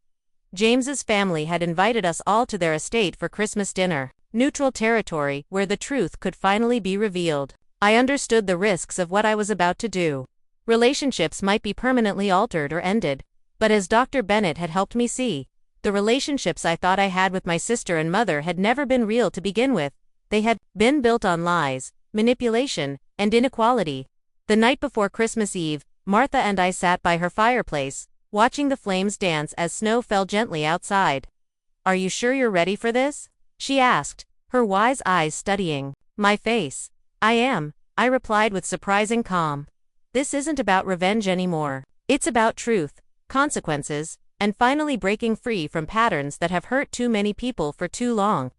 James's family had invited us all to their estate for Christmas dinner, neutral territory where the truth could finally be revealed. I understood the risks of what I was about to do. Relationships might be permanently altered or ended, but as Dr. Bennett had helped me see, the relationships I thought I had with my sister and mother had never been real to begin with. They had been built on lies, manipulation, and inequality. The night before Christmas Eve, Martha and I sat by her fireplace, watching the flames dance as snow fell gently outside. "Are you sure you're ready for this?" she asked, her wise eyes studying my face. "I am," I replied with surprising calm. "This isn't about revenge anymore. It's about truth, consequences, and finally breaking free from patterns that have hurt too many people for too long."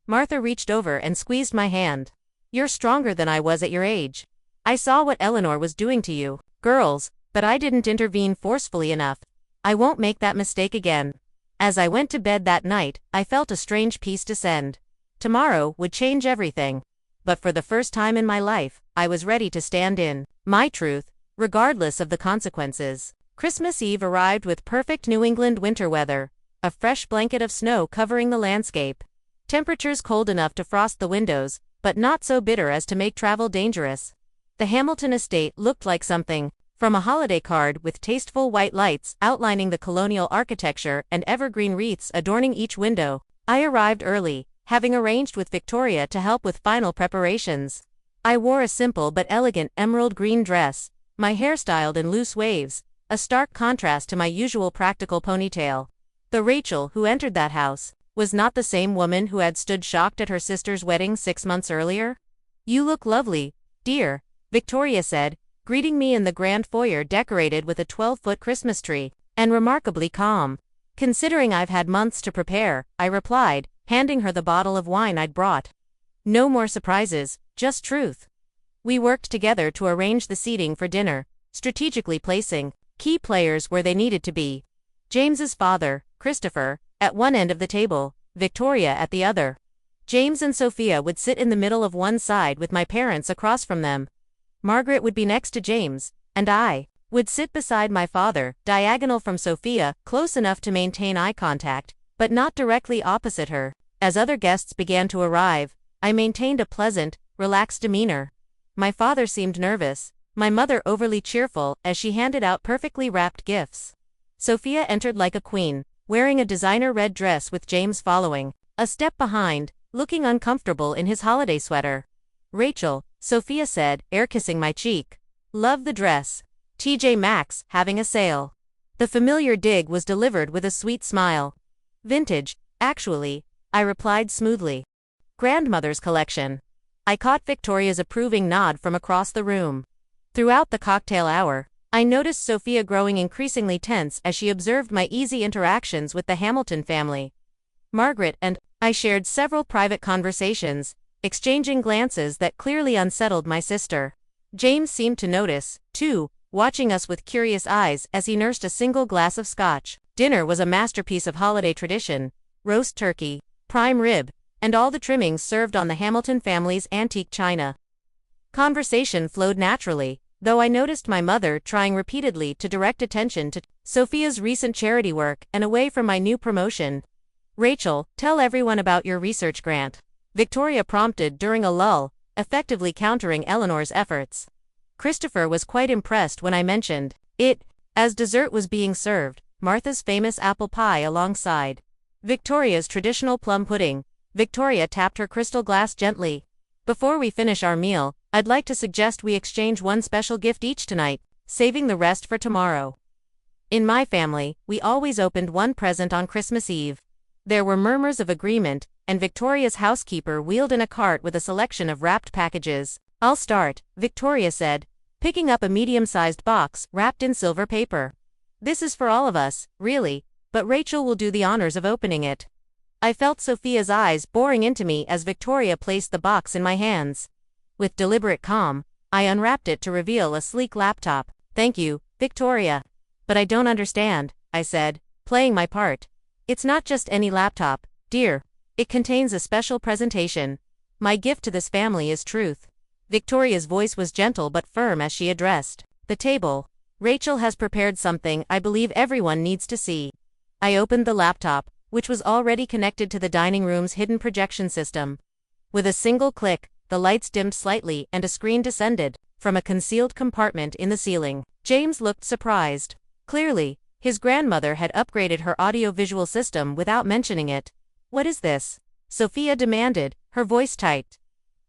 Martha reached over and squeezed my hand. "You're stronger than I was at your age. I saw what Eleanor was doing to you, girls, but I didn't intervene forcefully enough. I won't make that mistake again." As I went to bed that night, I felt a strange peace descend. Tomorrow would change everything. But for the first time in my life, I was ready to stand in my truth, regardless of the consequences. Christmas Eve arrived with perfect New England winter weather, a fresh blanket of snow covering the landscape. Temperatures cold enough to frost the windows, but not so bitter as to make travel dangerous. The Hamilton estate looked like something from a holiday card, with tasteful white lights outlining the colonial architecture and evergreen wreaths adorning each window. I arrived early, having arranged with Victoria to help with final preparations. I wore a simple but elegant emerald green dress, my hair styled in loose waves, a stark contrast to my usual practical ponytail. The Rachel who entered that house was not the same woman who had stood shocked at her sister's wedding 6 months earlier. "You look lovely, dear," Victoria said, greeting me in the grand foyer decorated with a 12-foot Christmas tree, and remarkably calm. "Considering I've had months to prepare," I replied, handing her the bottle of wine I'd brought. No more surprises, just truth. We worked together to arrange the seating for dinner, strategically placing key players where they needed to be. James's father, Christopher, at one end of the table, Victoria at the other. James and Sophia would sit in the middle of one side with my parents across from them. Margaret would be next to James, and I would sit beside my father, diagonal from Sophia, close enough to maintain eye contact, but not directly opposite her. As other guests began to arrive, I maintained a pleasant, relaxed demeanor. My father seemed nervous, my mother overly cheerful as she handed out perfectly wrapped gifts. Sophia entered like a queen, wearing a designer red dress with James following, a step behind, looking uncomfortable in his holiday sweater. "Rachel," Sophia said, air-kissing my cheek. "Love the dress. TJ Maxx, having a sale." The familiar dig was delivered with a sweet smile. "Vintage, actually," I replied smoothly. "Grandmother's collection." I caught Victoria's approving nod from across the room. Throughout the cocktail hour, I noticed Sophia growing increasingly tense as she observed my easy interactions with the Hamilton family. Margaret and I shared several private conversations, exchanging glances that clearly unsettled my sister. James seemed to notice, too, watching us with curious eyes as he nursed a single glass of scotch. Dinner was a masterpiece of holiday tradition: roast turkey, prime rib, and all the trimmings served on the Hamilton family's antique china. Conversation flowed naturally, though I noticed my mother trying repeatedly to direct attention to Sophia's recent charity work and away from my new promotion. "Rachel, tell everyone about your research grant," Victoria prompted during a lull, effectively countering Eleanor's efforts. Christopher was quite impressed when I mentioned it, as dessert was being served, Martha's famous apple pie alongside Victoria's traditional plum pudding. Victoria tapped her crystal glass gently. "Before we finish our meal, I'd like to suggest we exchange one special gift each tonight, saving the rest for tomorrow." In my family, we always opened one present on Christmas Eve. There were murmurs of agreement, and Victoria's housekeeper wheeled in a cart with a selection of wrapped packages. "I'll start," Victoria said, picking up a medium-sized box wrapped in silver paper. "This is for all of us, really, but Rachel will do the honors of opening it." I felt Sophia's eyes boring into me as Victoria placed the box in my hands. With deliberate calm, I unwrapped it to reveal a sleek laptop. "Thank you, Victoria. But I don't understand," I said, playing my part. "It's not just any laptop, dear. It contains a special presentation. My gift to this family is truth." Victoria's voice was gentle but firm as she addressed the table. "Rachel has prepared something I believe everyone needs to see." I opened the laptop, which was already connected to the dining room's hidden projection system. With a single click, the lights dimmed slightly and a screen descended from a concealed compartment in the ceiling. James looked surprised. Clearly, his grandmother had upgraded her audio-visual system without mentioning it. "What is this?" Sophia demanded, her voice tight.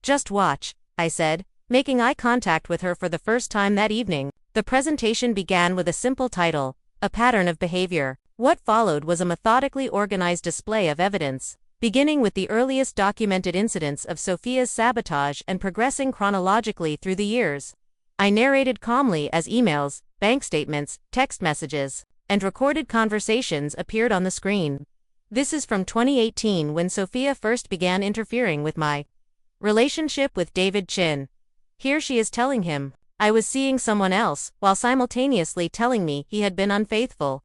"Just watch," I said, making eye contact with her for the first time that evening. The presentation began with a simple title: "A Pattern of Behavior." What followed was a methodically organized display of evidence, beginning with the earliest documented incidents of Sophia's sabotage and progressing chronologically through the years. I narrated calmly as emails, bank statements, text messages, and recorded conversations appeared on the screen. "This is from 2018 when Sophia first began interfering with my relationship with David Chin. Here she is telling him I was seeing someone else, while simultaneously telling me he had been unfaithful."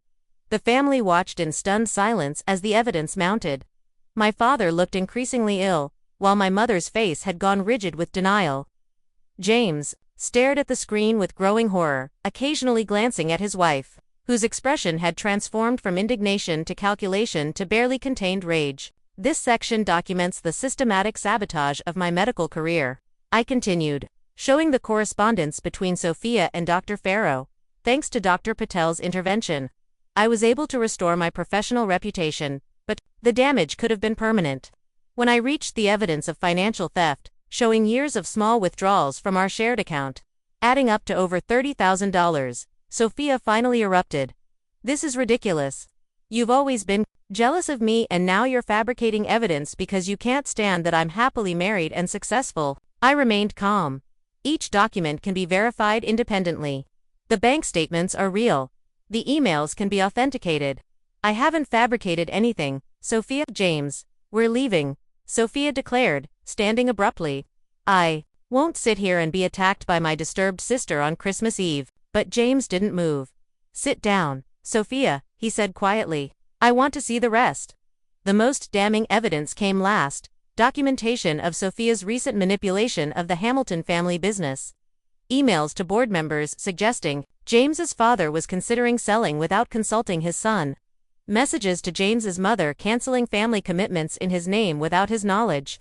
The family watched in stunned silence as the evidence mounted. My father looked increasingly ill, while my mother's face had gone rigid with denial. James stared at the screen with growing horror, occasionally glancing at his wife, whose expression had transformed from indignation to calculation to barely contained rage. "This section documents the systematic sabotage of my medical career," I continued, showing the correspondence between Sophia and Dr. Farrow. "Thanks to Dr. Patel's intervention, I was able to restore my professional reputation, but the damage could have been permanent." When I reached the evidence of financial theft, showing years of small withdrawals from our shared account, adding up to over $30,000. Sophia finally erupted. This is ridiculous. You've always been jealous of me, and now you're fabricating evidence because you can't stand that I'm happily married and successful. I remained calm. Each document can be verified independently. The bank statements are real. The emails can be authenticated. I haven't fabricated anything, Sophia. James, we're leaving, Sophia declared, standing abruptly. I won't sit here and be attacked by my disturbed sister on Christmas Eve. But James didn't move. Sit down, Sophia, he said quietly. I want to see the rest. The most damning evidence came last: documentation of Sophia's recent manipulation of the Hamilton family business. Emails to board members suggesting James's father was considering selling without consulting his son. Messages to James's mother canceling family commitments in his name without his knowledge.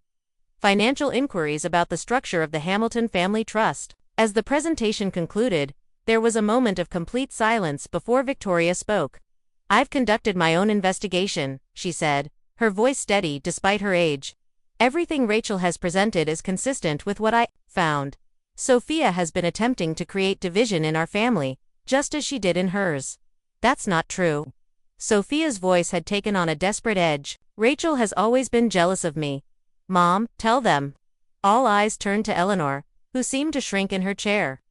Financial inquiries about the structure of the Hamilton family trust. As the presentation concluded, there was a moment of complete silence before Victoria spoke. I've conducted my own investigation, she said, her voice steady despite her age. Everything Rachel has presented is consistent with what I found. Sophia has been attempting to create division in our family, just as she did in hers. That's not true. Sophia's voice had taken on a desperate edge. Rachel has always been jealous of me. Mom, tell them. All eyes turned to Eleanor, who seemed to shrink in her chair.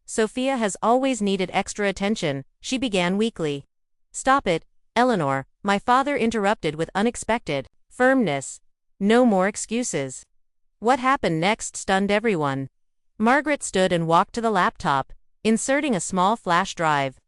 Sophia has always needed extra attention, she began weakly. Stop it, Eleanor, my father interrupted with unexpected firmness. No more excuses. What happened next stunned everyone. Margaret stood and walked to the laptop, inserting a small flash drive.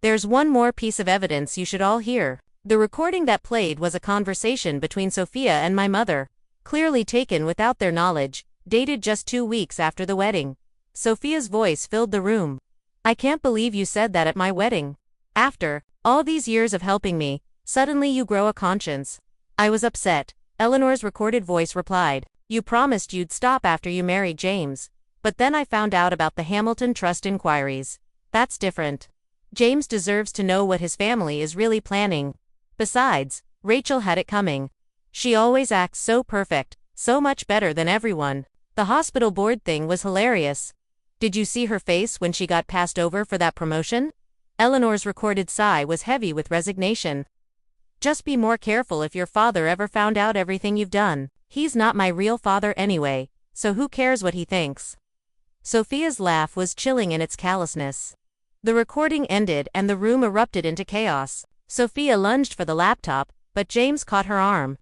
There's one more piece of evidence you should all hear. The recording that played was a conversation between Sophia and my mother, clearly taken without their knowledge, dated just 2 weeks after the wedding. Sophia's voice filled the room. I can't believe you said that at my wedding. After all these years of helping me, suddenly you grow a conscience. I was upset, Eleanor's recorded voice replied. You promised you'd stop after you married James. But then I found out about the Hamilton Trust inquiries. That's different. James deserves to know what his family is really planning. Besides, Rachel had it coming. She always acts so perfect, so much better than everyone. The hospital board thing was hilarious. Did you see her face when she got passed over for that promotion? Eleanor's recorded sigh was heavy with resignation. Just be more careful if your father ever found out everything you've done. He's not my real father anyway, so who cares what he thinks? Sophia's laugh was chilling in its callousness. The recording ended and the room erupted into chaos. Sophia lunged for the laptop, but James caught her arm.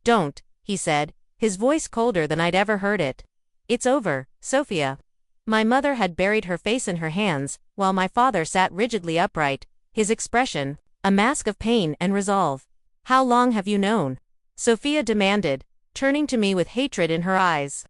Don't, he said, his voice colder than I'd ever heard it. It's over, Sophia. My mother had buried her face in her hands, while my father sat rigidly upright, his expression a mask of pain and resolve. How long have you known? Sophia demanded, turning to me with hatred in her eyes.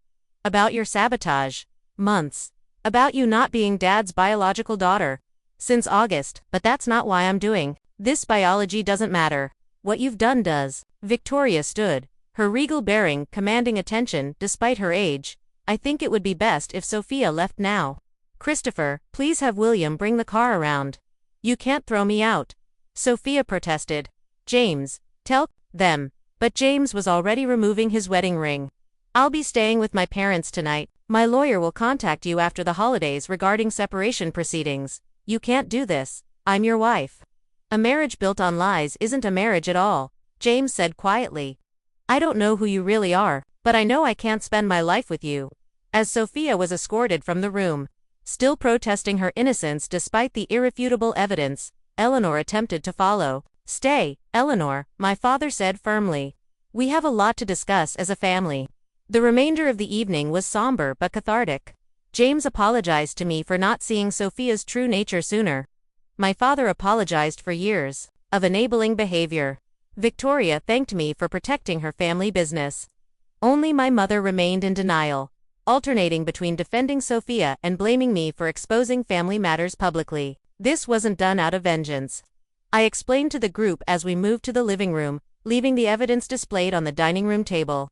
About your sabotage. Months. About you not being Dad's biological daughter. Since August, but that's not why I'm doing this. Biology doesn't matter. What you've done does. Victoria stood, her regal bearing commanding attention despite her age. I think it would be best if Sophia left now. Christopher, please have William bring the car around. You can't throw me out. Sophia protested. James, tell them. But James was already removing his wedding ring. I'll be staying with my parents tonight. My lawyer will contact you after the holidays regarding separation proceedings. You can't do this. I'm your wife. A marriage built on lies isn't a marriage at all, James said quietly. I don't know who you really are, but I know I can't spend my life with you. As Sophia was escorted from the room, still protesting her innocence despite the irrefutable evidence, Eleanor attempted to follow. Stay, Eleanor, my father said firmly. We have a lot to discuss as a family. The remainder of the evening was somber but cathartic. James apologized to me for not seeing Sophia's true nature sooner. My father apologized for years of enabling behavior. Victoria thanked me for protecting her family business. Only my mother remained in denial, alternating between defending Sophia and blaming me for exposing family matters publicly. This wasn't done out of vengeance. I explained to the group as we moved to the living room, leaving the evidence displayed on the dining room table.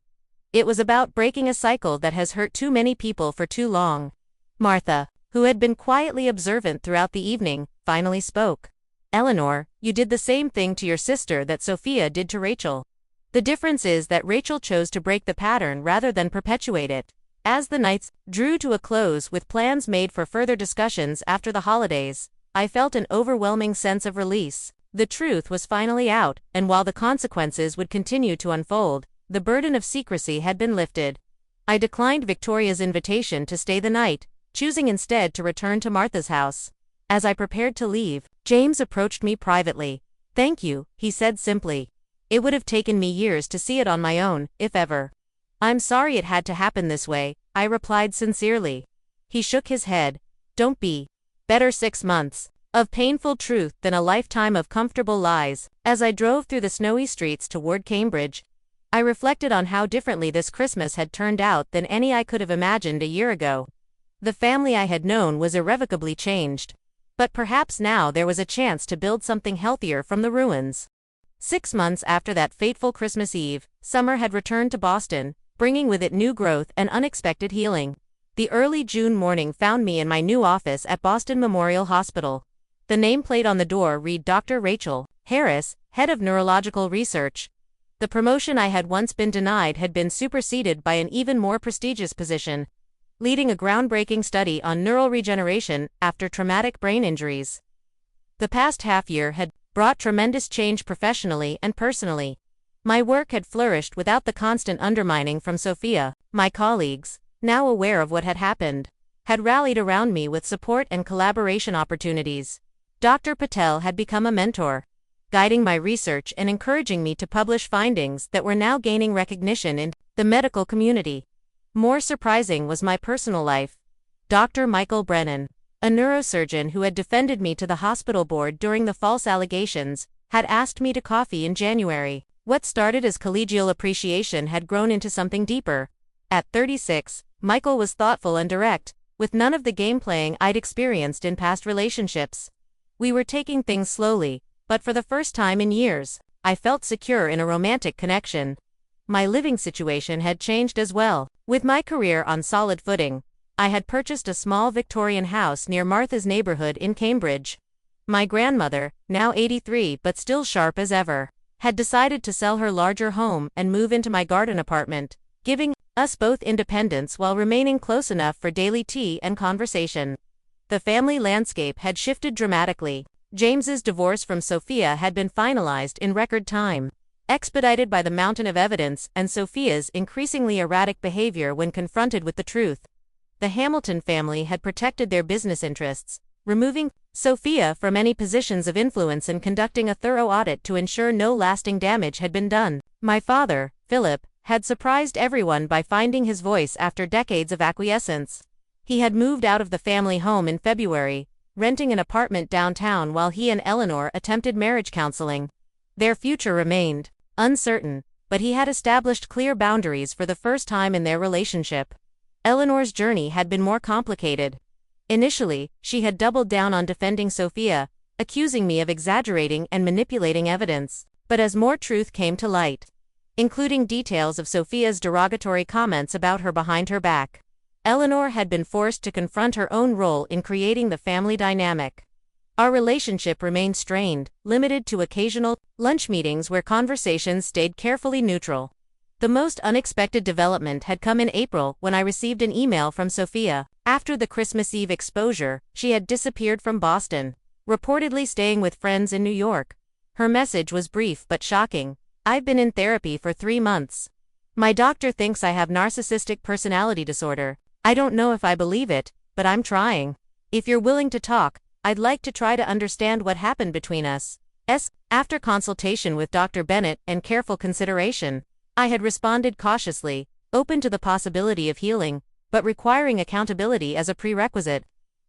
It was about breaking a cycle that has hurt too many people for too long. Martha, who had been quietly observant throughout the evening, finally spoke. Eleanor, you did the same thing to your sister that Sophia did to Rachel. The difference is that Rachel chose to break the pattern rather than perpetuate it. As the nights drew to a close with plans made for further discussions after the holidays, I felt an overwhelming sense of release. The truth was finally out, and while the consequences would continue to unfold, the burden of secrecy had been lifted. I declined Victoria's invitation to stay the night, choosing instead to return to Martha's house. As I prepared to leave, James approached me privately. "Thank you," he said simply. "It would have taken me years to see it on my own, if ever." "I'm sorry it had to happen this way," I replied sincerely. He shook his head. "Don't be. Better 6 months of painful truth than a lifetime of comfortable lies." As I drove through the snowy streets toward Cambridge, I reflected on how differently this Christmas had turned out than any I could have imagined a year ago. The family I had known was irrevocably changed. But perhaps now there was a chance to build something healthier from the ruins. 6 months after that fateful Christmas Eve, summer had returned to Boston, bringing with it new growth and unexpected healing. The early June morning found me in my new office at Boston Memorial Hospital. The nameplate on the door read Dr. Rachel Harris, Head of Neurological Research. The promotion I had once been denied had been superseded by an even more prestigious position, leading a groundbreaking study on neural regeneration after traumatic brain injuries. The past half-year had brought tremendous change professionally and personally. My work had flourished without the constant undermining from Sophia. My colleagues, now aware of what had happened, had rallied around me with support and collaboration opportunities. Dr. Patel had become a mentor, guiding my research and encouraging me to publish findings that were now gaining recognition in the medical community. More surprising was my personal life. Dr. Michael Brennan, a neurosurgeon who had defended me to the hospital board during the false allegations, had asked me to coffee in January. What started as collegial appreciation had grown into something deeper. At 36, Michael was thoughtful and direct, with none of the game-playing I'd experienced in past relationships. We were taking things slowly, but for the first time in years, I felt secure in a romantic connection. My living situation had changed as well. With my career on solid footing, I had purchased a small Victorian house near Martha's neighborhood in Cambridge. My grandmother, now 83 but still sharp as ever, had decided to sell her larger home and move into my garden apartment, giving us both independence while remaining close enough for daily tea and conversation. The family landscape had shifted dramatically. James's divorce from Sophia had been finalized in record time, expedited by the mountain of evidence and Sophia's increasingly erratic behavior when confronted with the truth. The Hamilton family had protected their business interests, removing Sophia from any positions of influence and conducting a thorough audit to ensure no lasting damage had been done. My father, Philip, had surprised everyone by finding his voice after decades of acquiescence. He had moved out of the family home in February, renting an apartment downtown while he and Eleanor attempted marriage counseling. Their future remained uncertain, but he had established clear boundaries for the first time in their relationship. Eleanor's journey had been more complicated. Initially, she had doubled down on defending Sophia, accusing me of exaggerating and manipulating evidence. But as more truth came to light, including details of Sophia's derogatory comments about her behind her back, Eleanor had been forced to confront her own role in creating the family dynamic. Our relationship remained strained, limited to occasional lunch meetings where conversations stayed carefully neutral. The most unexpected development had come in April when I received an email from Sophia. After the Christmas Eve exposure, she had disappeared from Boston, reportedly staying with friends in New York. Her message was brief but shocking. "I've been in therapy for 3 months. My doctor thinks I have narcissistic personality disorder. I don't know if I believe it, but I'm trying. If you're willing to talk, I'd like to try to understand what happened between us." After consultation with Dr. Bennett and careful consideration, I had responded cautiously, open to the possibility of healing, but requiring accountability as a prerequisite.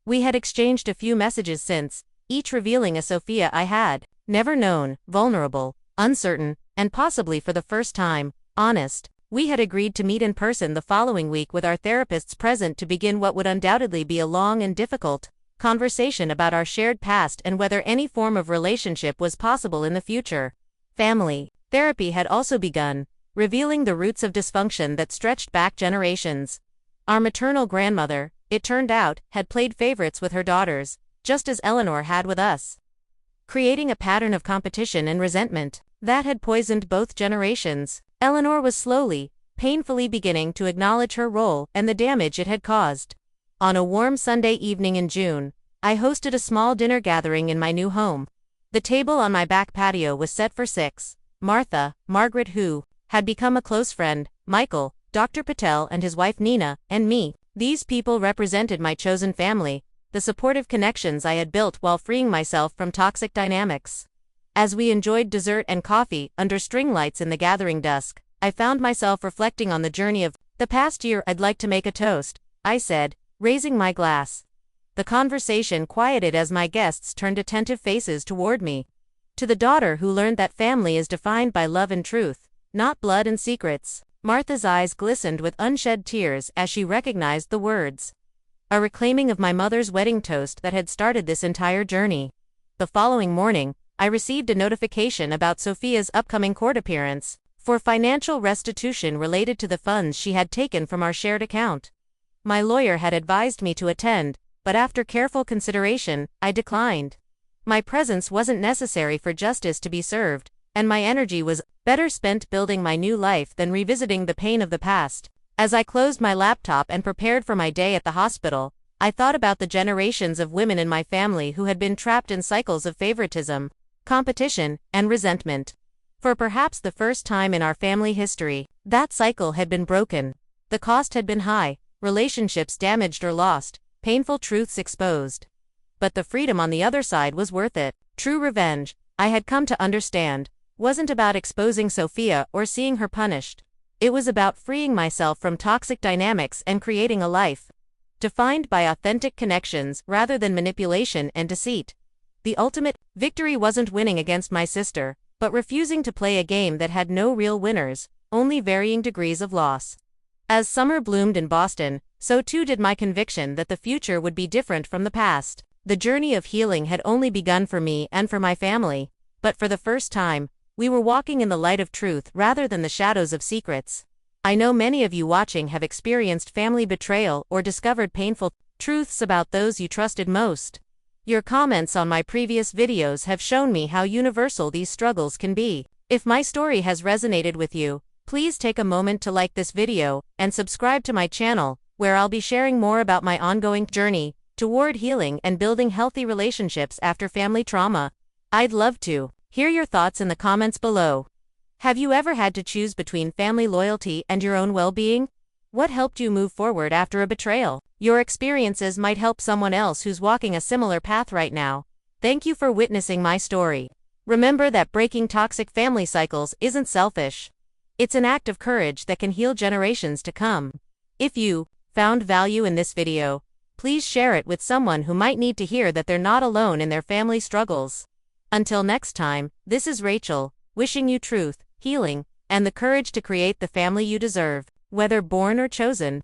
We had exchanged a few messages since, each revealing a Sophia I had never known, vulnerable, uncertain, and possibly for the first time, honest. We had agreed to meet in person the following week with our therapists present to begin what would undoubtedly be a long and difficult conversation about our shared past and whether any form of relationship was possible in the future. Family therapy had also begun, revealing the roots of dysfunction that stretched back generations. Our maternal grandmother, it turned out, had played favorites with her daughters, just as Eleanor had with us, creating a pattern of competition and resentment that had poisoned both generations. Eleanor was slowly, painfully beginning to acknowledge her role and the damage it had caused. On a warm Sunday evening in June, I hosted a small dinner gathering in my new home. The table on my back patio was set for 6. Martha, Margaret who had become a close friend, Michael, Dr. Patel and his wife Nina, and me. These people represented my chosen family, the supportive connections I had built while freeing myself from toxic dynamics. As we enjoyed dessert and coffee under string lights in the gathering dusk, I found myself reflecting on the journey of the past year. I'd like to make a toast, I said, raising my glass. The conversation quieted as my guests turned attentive faces toward me. To the daughter who learned that family is defined by love and truth, not blood and secrets. Martha's eyes glistened with unshed tears as she recognized the words. A reclaiming of my mother's wedding toast that had started this entire journey. The following morning, I received a notification about Sophia's upcoming court appearance for financial restitution related to the funds she had taken from our shared account. My lawyer had advised me to attend, but after careful consideration, I declined. My presence wasn't necessary for justice to be served, and my energy was better spent building my new life than revisiting the pain of the past. As I closed my laptop and prepared for my day at the hospital, I thought about the generations of women in my family who had been trapped in cycles of favoritism, competition, and resentment. For perhaps the first time in our family history, that cycle had been broken. The cost had been high, relationships damaged or lost, painful truths exposed. But the freedom on the other side was worth it. True revenge, I had come to understand, wasn't about exposing Sophia or seeing her punished. It was about freeing myself from toxic dynamics and creating a life defined by authentic connections rather than manipulation and deceit. The ultimate victory wasn't winning against my sister, but refusing to play a game that had no real winners, only varying degrees of loss. As summer bloomed in Boston, so too did my conviction that the future would be different from the past. The journey of healing had only begun for me and for my family, but for the first time, we were walking in the light of truth rather than the shadows of secrets. I know many of you watching have experienced family betrayal or discovered painful truths about those you trusted most. Your comments on my previous videos have shown me how universal these struggles can be. If my story has resonated with you, please take a moment to like this video and subscribe to my channel, where I'll be sharing more about my ongoing journey toward healing and building healthy relationships after family trauma. I'd love to hear your thoughts in the comments below. Have you ever had to choose between family loyalty and your own well-being? What helped you move forward after a betrayal? Your experiences might help someone else who's walking a similar path right now. Thank you for witnessing my story. Remember that breaking toxic family cycles isn't selfish. It's an act of courage that can heal generations to come. If you found value in this video, please share it with someone who might need to hear that they're not alone in their family struggles. Until next time, this is Rachel, wishing you truth, healing, and the courage to create the family you deserve, whether born or chosen.